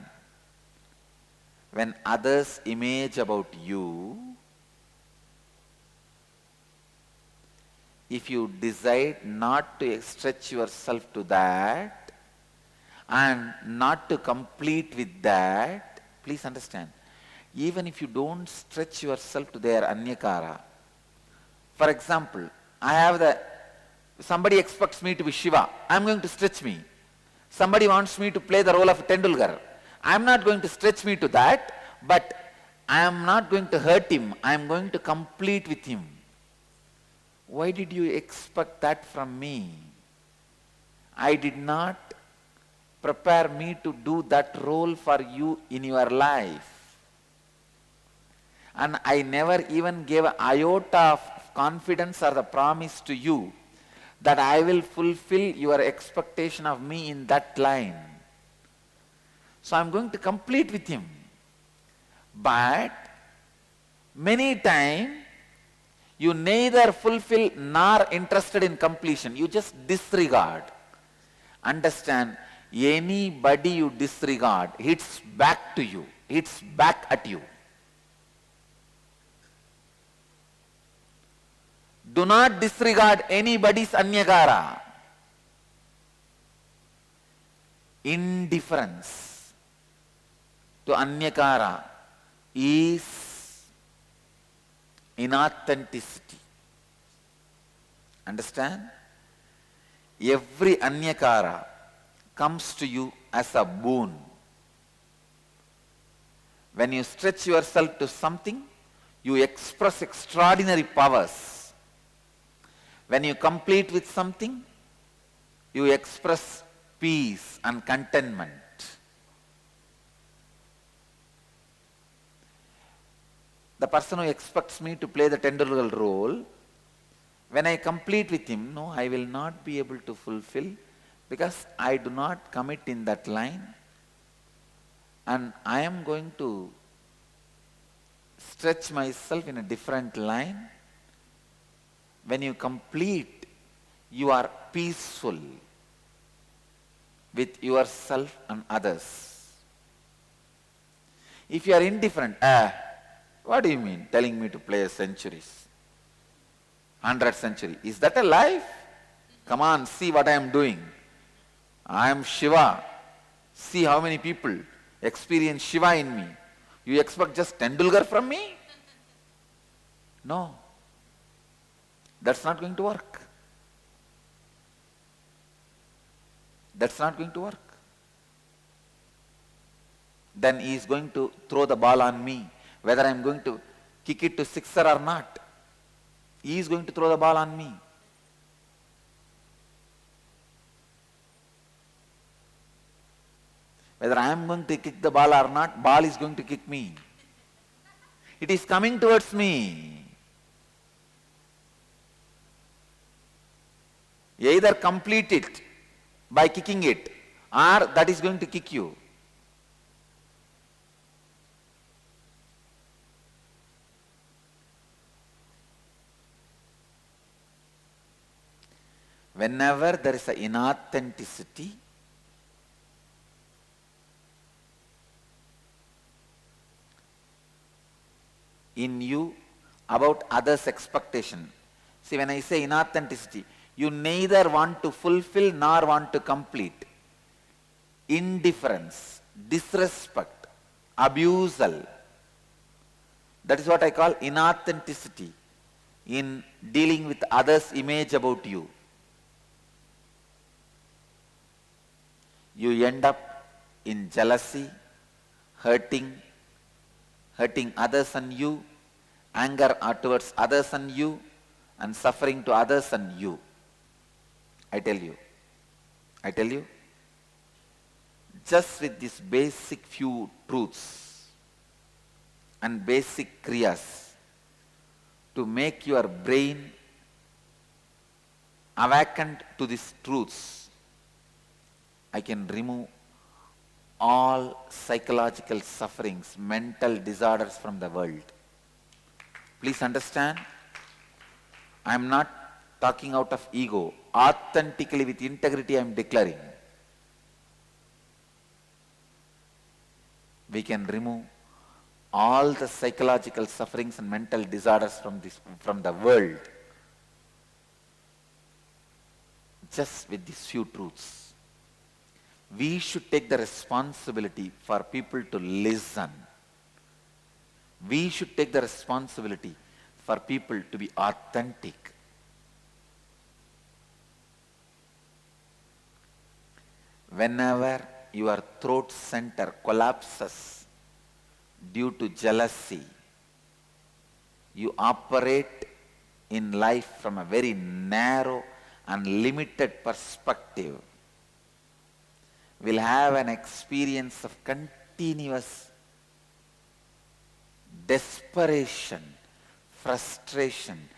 When others image about you, if you decide not to stretch yourself to that and not to complete with that, please understand, even if you don't stretch yourself to their anyakara, for example, somebody expects me to be Shiva. I am going to stretch me. Somebody wants me to play the role of Tendulkar. I am not going to stretch me to that, but I am not going to hurt him. I am going to complete with him. Why did you expect that from me? I did not prepare me to do that role for you in your life. And I never even gave an iota of confidence or the promise to you that I will fulfill your expectation of me in that line. So I am going to complete with him. But many times you neither fulfill nor interested in completion. You just disregard. Understand, anybody you disregard hits back to you, hits back at you. Do not disregard anybody's anyakara. Indifference to anyakara is inauthenticity. Understand? Every anyakara comes to you as a boon. When you stretch yourself to something, you express extraordinary powers. When you complete with something, you express peace and contentment. The person who expects me to play the Tendulkar role, when I complete with him, no, I will not be able to fulfill because I do not commit in that line, and I am going to stretch myself in a different line. When you complete, you are peaceful with yourself and others. If you are indifferent, what do you mean telling me to play centuries? 100 century. Is that a life? Come on, see what I am doing. I am Shiva. See how many people experience Shiva in me. You expect just Tendulkar from me? No. That's not going to work. That's not going to work. Then he is going to throw the ball on me, whether I am going to kick it to sixer or not. He is going to throw the ball on me. Whether I am going to kick the ball or not, ball is going to kick me. It is coming towards me. Either complete it by kicking it, or that is going to kick you. Whenever there is an inauthenticity, in you about others' expectation. See, when I say inauthenticity, you neither want to fulfill nor want to complete. Indifference, disrespect, abusal. That is what I call inauthenticity in dealing with others' image about you. You end up in jealousy, hurting others and you, anger towards others and you, and suffering to others and you. I tell you, just with these basic few truths and basic kriyas to make your brain awakened to these truths, I can remove all psychological sufferings, mental disorders from the world. Please understand, I am not talking out of ego. Authentically, with integrity, I am declaring. We can remove all the psychological sufferings and mental disorders from the world just with these few truths. We should take the responsibility for people to listen. We should take the responsibility for people to be authentic. Whenever your throat center collapses due to jealousy, you operate in life from a very narrow and limited perspective. Will have an experience of continuous desperation, frustration,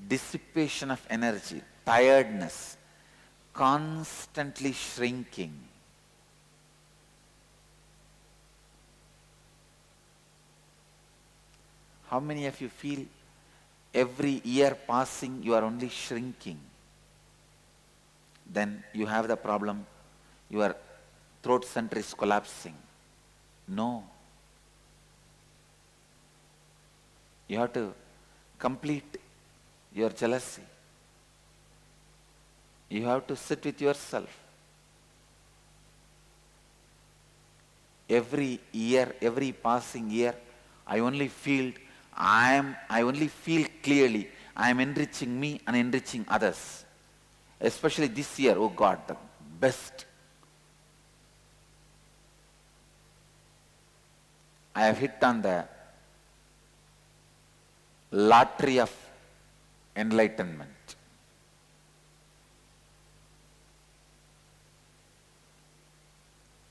dissipation of energy, tiredness, constantly shrinking. How many of you feel every year passing you are only shrinking? Then you have the problem, your throat center is collapsing. No. You have to complete your jealousy. You have to sit with yourself. Every year, every passing year, I only feel clearly I am enriching me and enriching others. Especially this year, oh God, the best. I have hit on the lottery of enlightenment.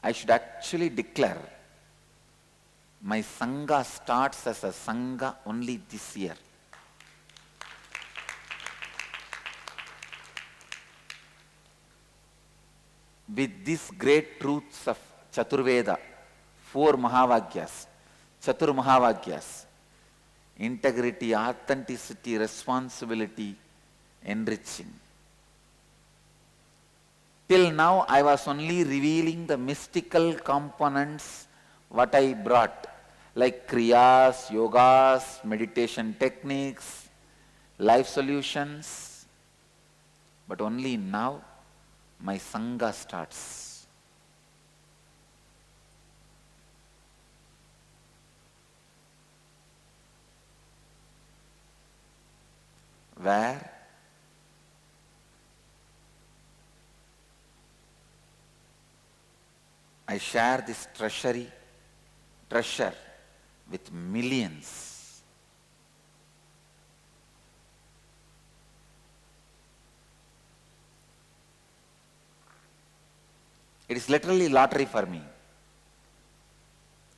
I should actually declare my Sangha starts as a Sangha only this year. With these great truths of Chaturveda, 4 Mahavagyas, Chatur Mahavagyas, integrity, authenticity, responsibility, enriching. Till now, I was only revealing the mystical components what I brought, like kriyas, yogas, meditation techniques, life solutions. But only now, my Sangha starts. Where I share this treasure with millions. It is literally lottery for me.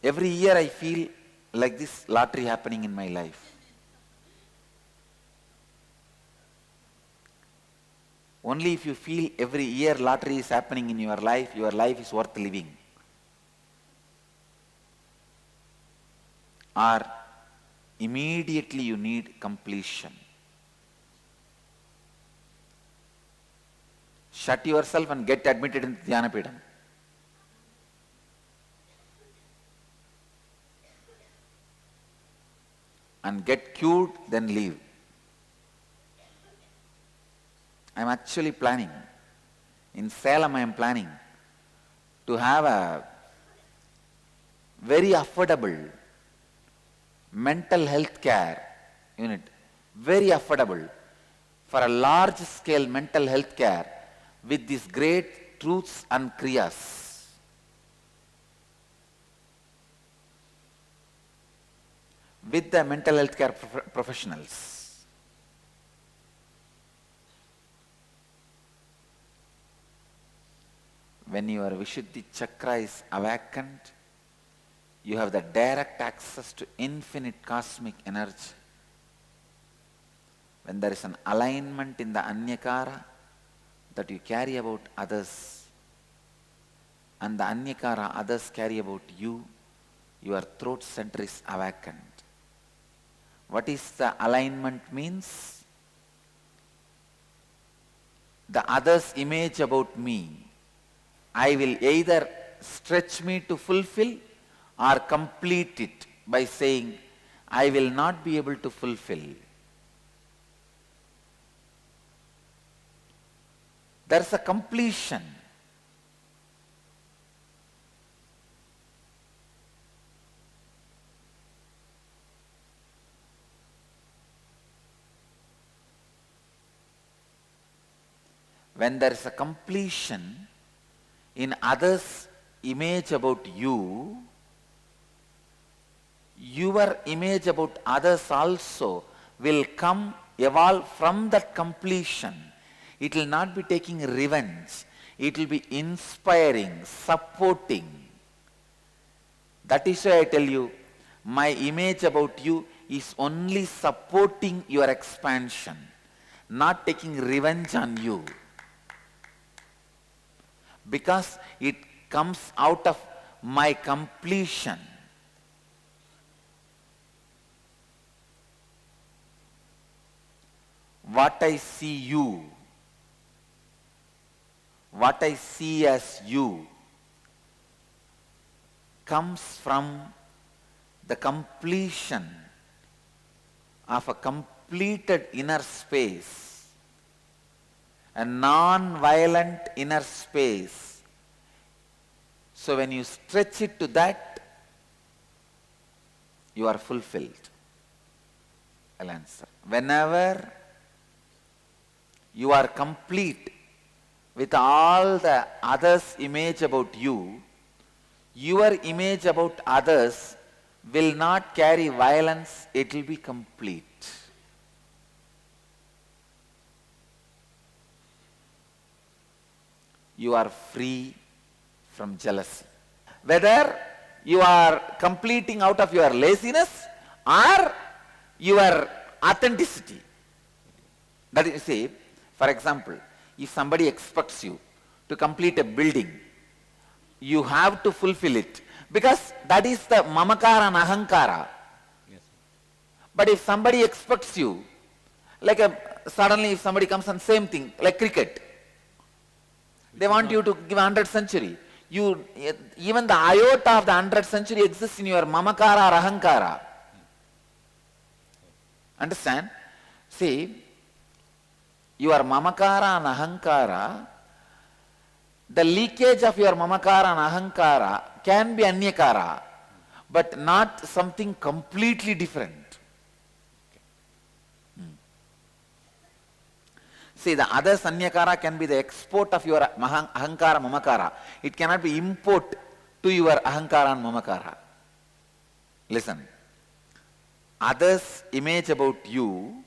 Every year I feel like this lottery happening in my life. Only if you feel every year lottery is happening in your life is worth living. Or immediately you need completion. Shut yourself and get admitted in Dhyanapidam. And get cured, then leave. I am actually planning. In Salem I am planning to have a very affordable mental health care unit. Very affordable. For a large scale mental health care with these great truths and kriyas. With the mental health care professionals. When your Vishuddhi Chakra is awakened, you have the direct access to infinite cosmic energy. When there is an alignment in the Anyakara that you carry about others, and the Anyakara others carry about you, your throat center is awakened. What is the alignment means? The other's image about me, I will either stretch me to fulfill or complete it by saying, I will not be able to fulfill. There is a completion. When there is a completion in others' image about you, your image about others also will come, evolve from that completion. It will not be taking revenge. It will be inspiring, supporting. That is why I tell you, my image about you is only supporting your expansion, not taking revenge on you. Because it comes out of my completion. What I see you, what I see as you, comes from the completion of a completed inner space. A non-violent inner space. So when you stretch it to that, you are fulfilled. I'll answer. Whenever you are complete with all the others' image about you, your image about others will not carry violence, it will be complete. You are free from jealousy. Whether you are completing out of your laziness or your authenticity. That is, say, for example, if somebody expects you to complete a building, you have to fulfill it. Because that is the mamakara and ahankara. Yes. But if somebody expects you, like suddenly if somebody comes and same thing, like cricket, they want you to give 100th century. Even the iota of the 100th century exists in your mamakara or ahankara. Understand? See, your mamakara and ahankara, the leakage of your mamakara and ahankara can be anyakara, but not something completely different. See, the other sanyakara can be the export of your ahankara, mamakara. It cannot be import to your ahankara and mamakara. Listen, others' image about you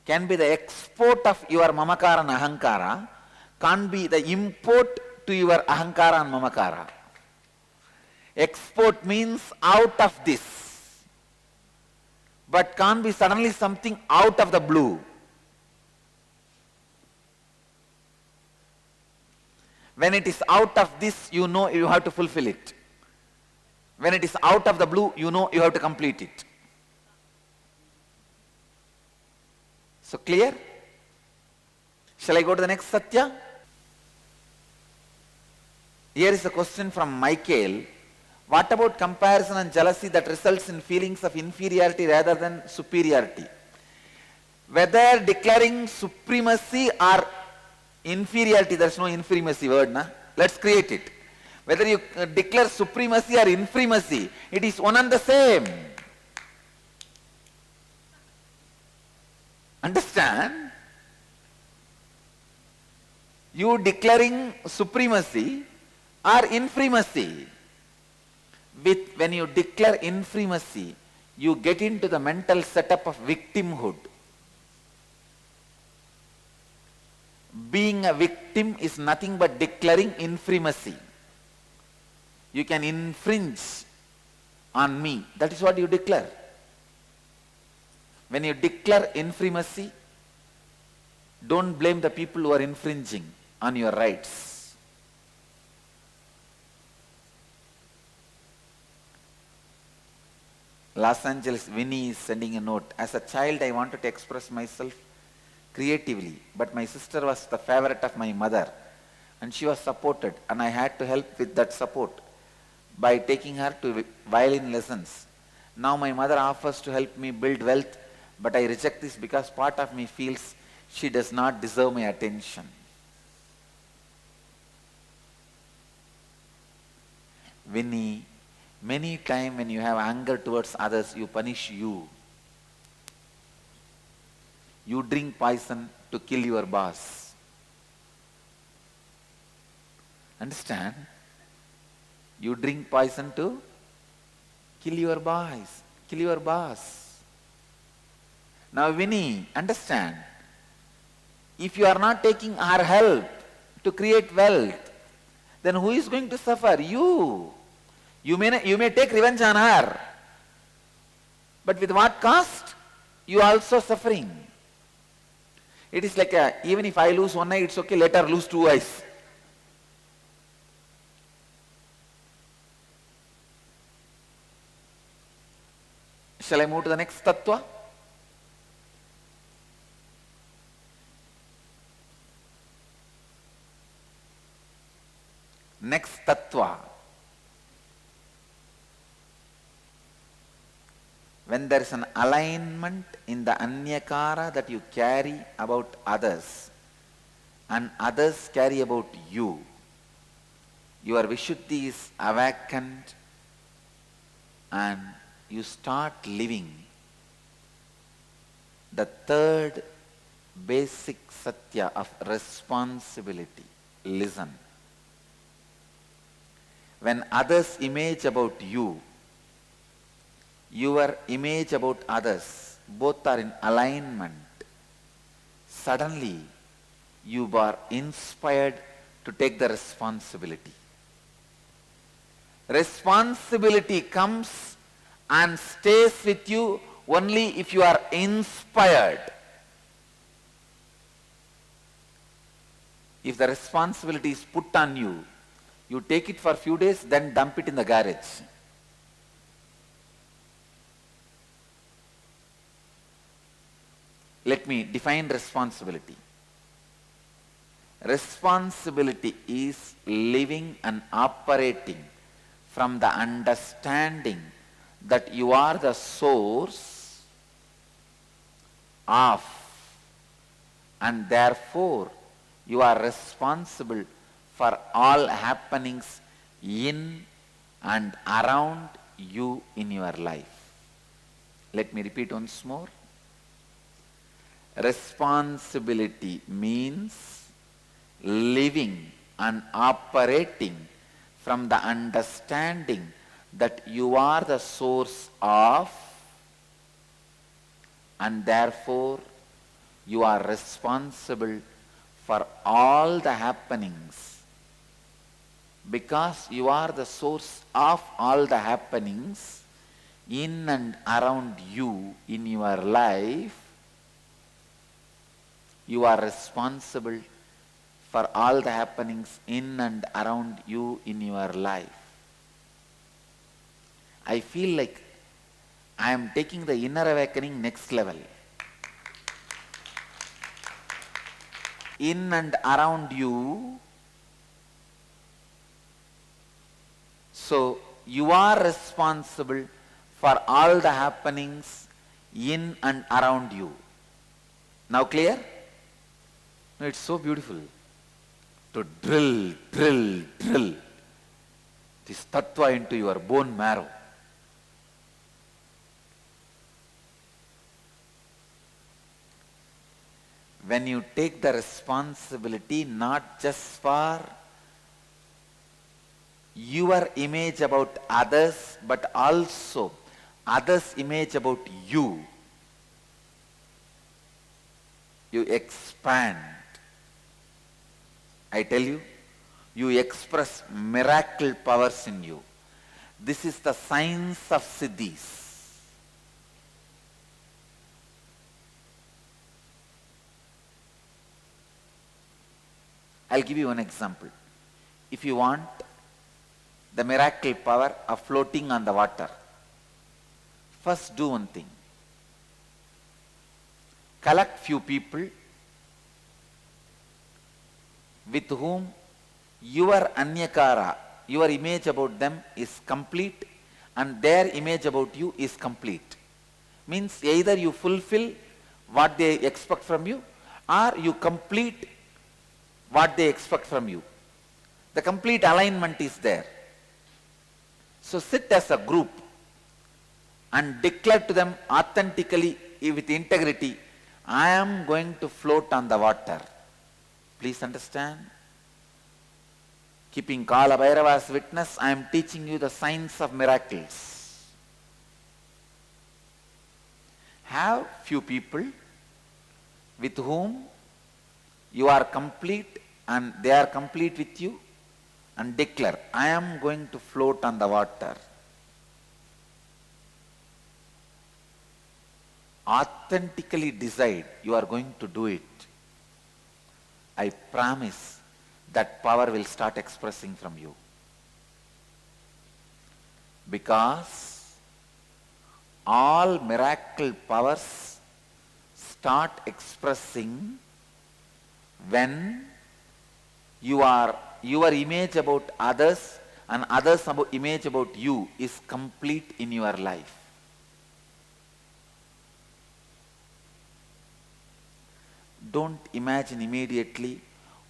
can be the export of your mamakara and ahankara, can't be the import to your ahankara and mamakara. Export means out of this, but can't be suddenly something out of the blue. When it is out of this, you know you have to fulfill it. When it is out of the blue, you know you have to complete it. So clear? Shall I go to the next Satya? Here is a question from Michael. What about comparison and jealousy that results in feelings of inferiority rather than superiority? Whether declaring supremacy or inferiority, there is no inferimacy word, na? Let's create it. Whether you declare supremacy or inferimacy, it is one and the same. Understand? You declaring supremacy or inferimacy. When you declare inferimacy, you get into the mental setup of victimhood. Being a victim is nothing but declaring inferimacy. You can infringe on me. That is what you declare. When you declare inferimacy, don't blame the people who are infringing on your rights. Los Angeles, Winnie is sending a note. As a child, I wanted to express myself creatively, but my sister was the favorite of my mother and she was supported, and I had to help with that support by taking her to violin lessons. Now my mother offers to help me build wealth, but I reject this because part of me feels she does not deserve my attention. Winnie, many times when you have anger towards others, you punish you. You drink poison to kill your boss. Understand? You drink poison to kill your boss. Kill your boss. Now Winnie, understand. If you are not taking our help to create wealth, then who is going to suffer? You. You may take revenge on her. But with what cost? You are also suffering. It is like even if I lose one eye, it's okay, let her lose two eyes. Shall I move to the next tattva? Next tattva. When there is an alignment in the anyakara that you carry about others and others carry about you, your Vishuddhi is awakened and you start living the third basic satya of responsibility. Listen. When others image about you, your image about others, both are in alignment, suddenly you are inspired to take the responsibility. Responsibility comes and stays with you only if you are inspired. If the responsibility is put on you, you take it for a few days, then dump it in the garage. Let me define responsibility. Responsibility is living and operating from the understanding that you are the source of, and therefore you are responsible for all happenings in and around you in your life. Let me repeat once more. Responsibility means living and operating from the understanding that you are the source of, and therefore you are responsible for all the happenings. Because you are the source of all the happenings in and around you in your life, you are responsible for all the happenings in and around you in your life. I feel like I am taking the inner awakening next level. In and around you. So you are responsible for all the happenings in and around you. Now clear? No, it's so beautiful to drill this tattva into your bone marrow. When you take the responsibility not just for your image about others, but also others' image about you, you expand. I tell you, you express miracle powers in you. This is the science of siddhis. I'll give you one example. If you want the miracle power of floating on the water, first do one thing. Collect few people with whom your anyakara, your image about them is complete and their image about you is complete. Means either you fulfill what they expect from you or you complete what they expect from you. The complete alignment is there. So sit as a group and declare to them authentically with integrity, I am going to float on the water. Please understand? Keeping Kala Bhairava as witness, I am teaching you the science of miracles. Have few people with whom you are complete and they are complete with you, and declare, I am going to float on the water. Authentically decide you are going to do it. I promise that power will start expressing from you. Because all miracle powers start expressing when your image about others and others' image about you is complete in your life. Don't imagine immediately,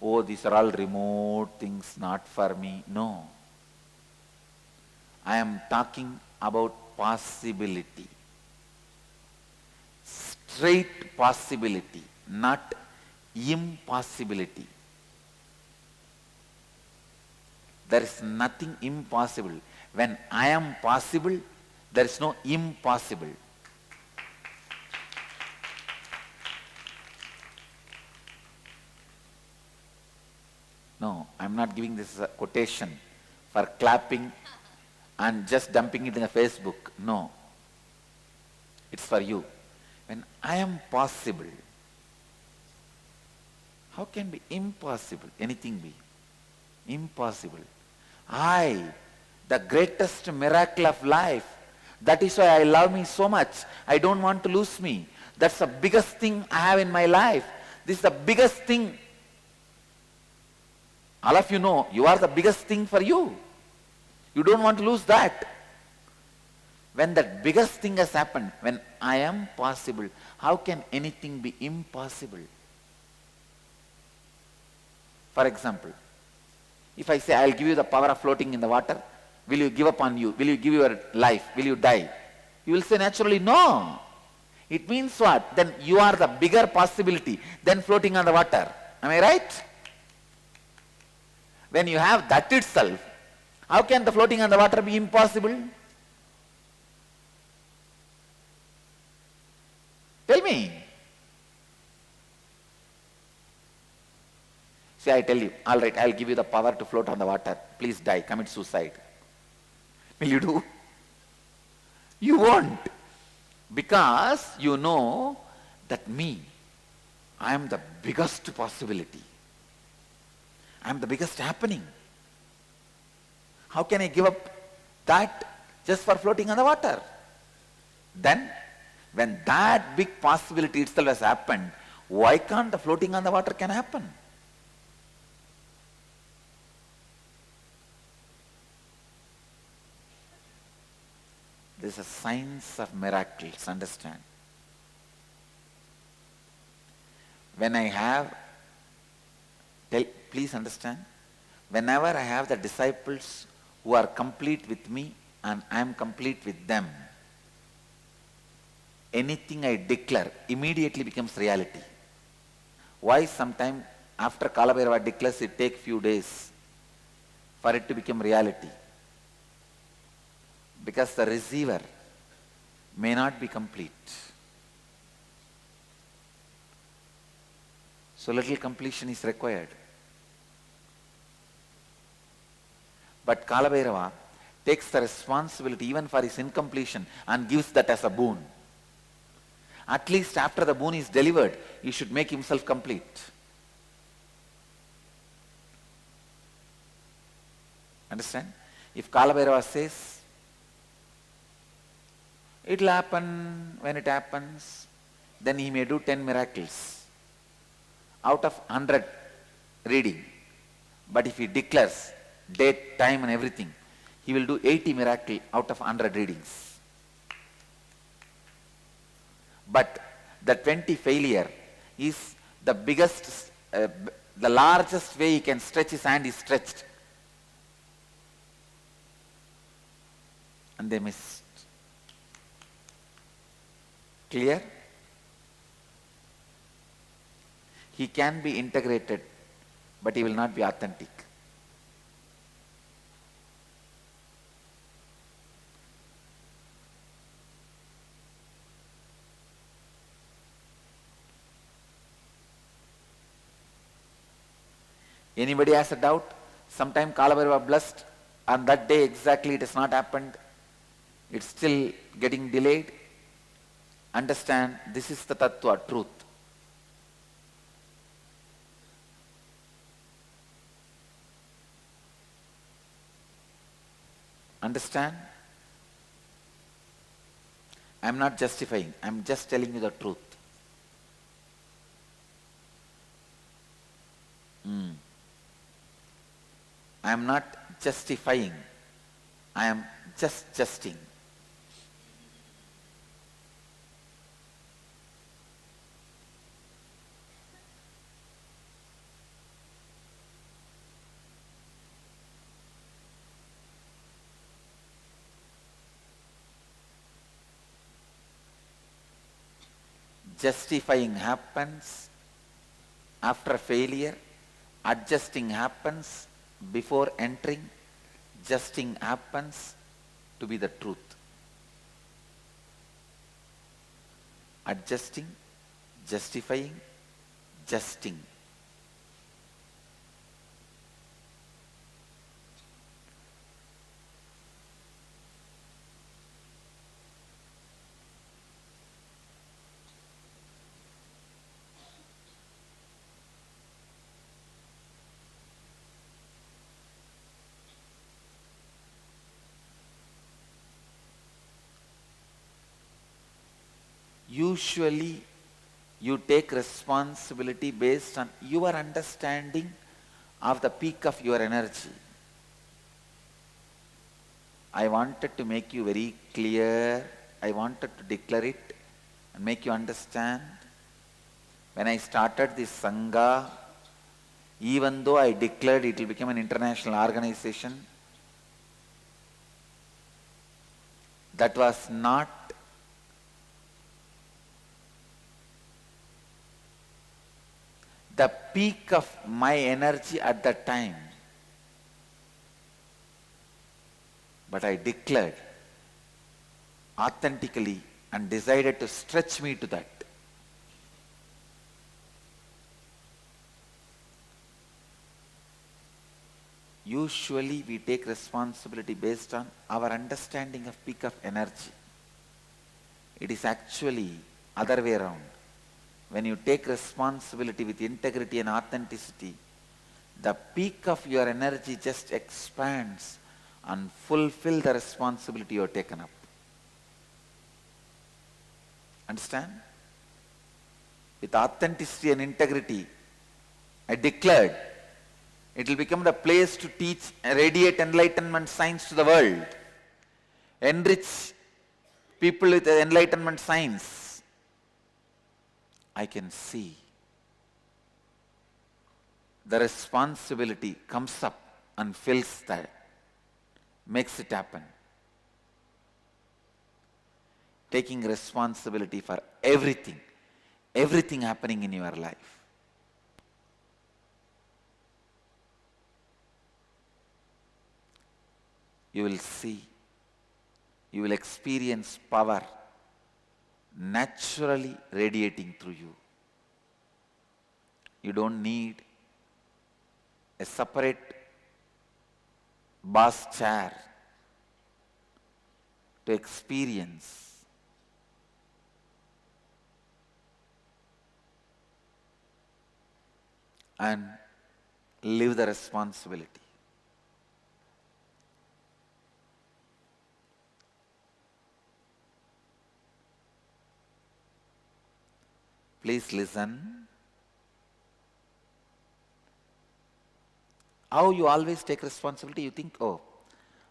oh, these are all remote things, not for me. No. I am talking about possibility. Straight possibility, not impossibility. There is nothing impossible. When I am possible, there is no impossible. No, I am not giving this as a quotation for clapping and just dumping it in a Facebook. No. It's for you. When I am possible, how can be impossible? Anything be impossible. I, the greatest miracle of life. That is why I love me so much. I don't want to lose me. That's the biggest thing I have in my life. This is the biggest thing. All of you know, you are the biggest thing for you. You don't want to lose that. When that biggest thing has happened, when I am possible, how can anything be impossible? For example, if I say, I'll give you the power of floating in the water, will you give up on you? Will you give your life? Will you die? You will say naturally, no. It means what? Then you are the bigger possibility than floating on the water. Am I right? When you have that itself, How can the floating on the water be impossible? Tell me. See, I tell you, all right, I'll give you the power to float on the water. Please die, commit suicide. Will you do? You won't. Because you know that me, I am the biggest possibility. I am the biggest happening. How can I give up that just for floating on the water? Then, when that big possibility itself has happened, why can't the floating on the water can happen? This is a science of miracles, understand? When I have, please understand, whenever I have the disciples who are complete with me and I am complete with them, anything I declare immediately becomes reality. Why sometime after Kalabhairava declares it takes few days for it to become reality? Because the receiver may not be complete. So little completion is required. But Kalabhairava takes the responsibility even for his incompletion and gives that as a boon. At least after the boon is delivered, he should make himself complete. Understand? If Kalabhairava says, it will happen when it happens, then he may do 10 miracles out of 100 reading. But if he declares date, time and everything, he will do 80 miracles out of 100 readings. But the 20 failure is the biggest, the largest way he can stretch his hand is stretched. And they missed. Clear? He can be integrated, but he will not be authentic. Anybody has a doubt? Sometime Kalabhairava blessed, and that day exactly it has not happened. It's still getting delayed. Understand, this is the tattva, truth. Understand? I am not justifying, I am just telling you the truth. I am not justifying, I am just justing. Justifying happens after failure, adjusting happens before entering, justing happens to be the truth. Adjusting, justifying, justing. Usually, you take responsibility based on your understanding of the peak of your energy. I wanted to make you very clear. I wanted to declare it and make you understand. When I started this Sangha, even though I declared it will become an international organization, that was not the peak of my energy at that time. but I declared authentically and decided to stretch me to that. Usually we take responsibility based on our understanding of peak of energy. It is actually other way around. When you take responsibility with integrity and authenticity, the peak of your energy just expands and fulfill the responsibility you have taken up. Understand? With authenticity and integrity, I declared it will become the place to teach and radiate enlightenment science to the world. Enrich people with enlightenment science. I can see the responsibility comes up and fills that, makes it happen. Taking responsibility for everything happening in your life. You will see, you will experience power naturally radiating through you. You don't need a separate boss chair to experience and live the responsibility. Please listen. How you always take responsibility, you think, oh,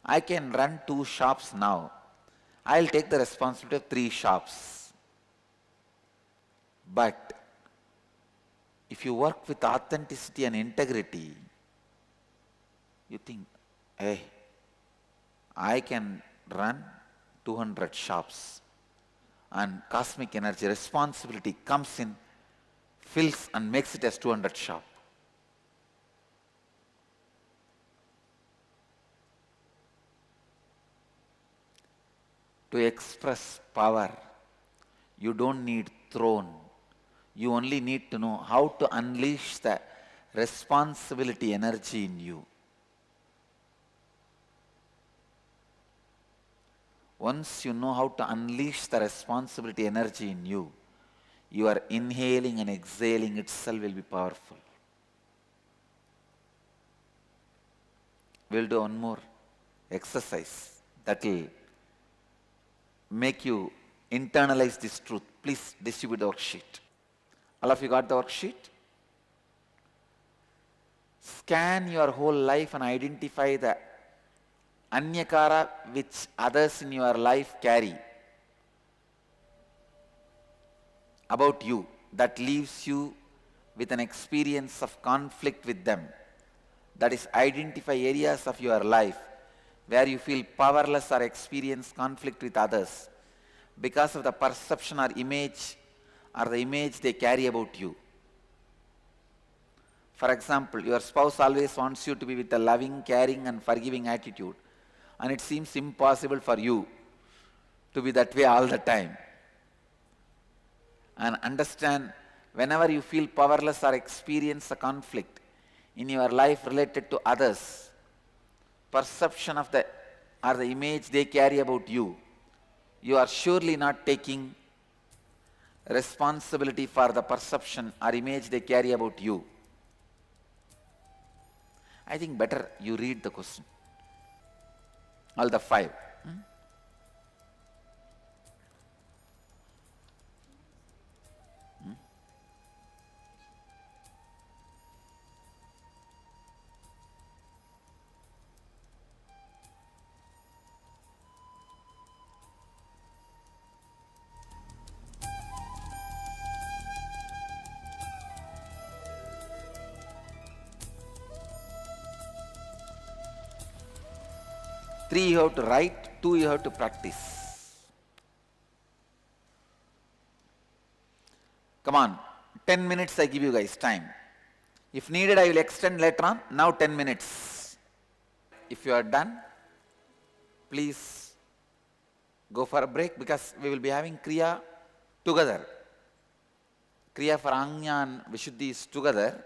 I can run 2 shops now. I'll take the responsibility of 3 shops. But if you work with authenticity and integrity, you think, hey, I can run 200 shops. And cosmic energy, responsibility comes in, fills and makes it as 200 shop. To express power, you don't need throne. You only need to know how to unleash the responsibility energy in you. Once you know how to unleash the responsibility energy in you, your inhaling and exhaling itself will be powerful. We'll do one more exercise that will make you internalize this truth. Please distribute the worksheet. All of you got the worksheet? Scan your whole life and identify the anyakara which others in your life carry about you that leaves you with an experience of conflict with them. That is, identify areas of your life where you feel powerless or experience conflict with others because of the perception or image they carry about you. For example, your spouse always wants you to be with a loving, caring and forgiving attitude, and it seems impossible for you to be that way all the time. And understand, whenever you feel powerless or experience a conflict in your life related to others, perception of the image they carry about you, you are surely not taking responsibility for the perception or image they carry about you. I think better you read the question. All the 5. 3 you have to write, 2 you have to practice. Come on, 10 minutes I give you guys time. If needed, I will extend later on. Now 10 minutes. If you are done, please go for a break because we will be having Kriya together. Kriya for Anya and Vishuddhi is together.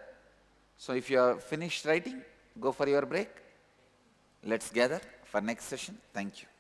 So if you are finished writing, go for your break. Let's gather for next session. Thank you.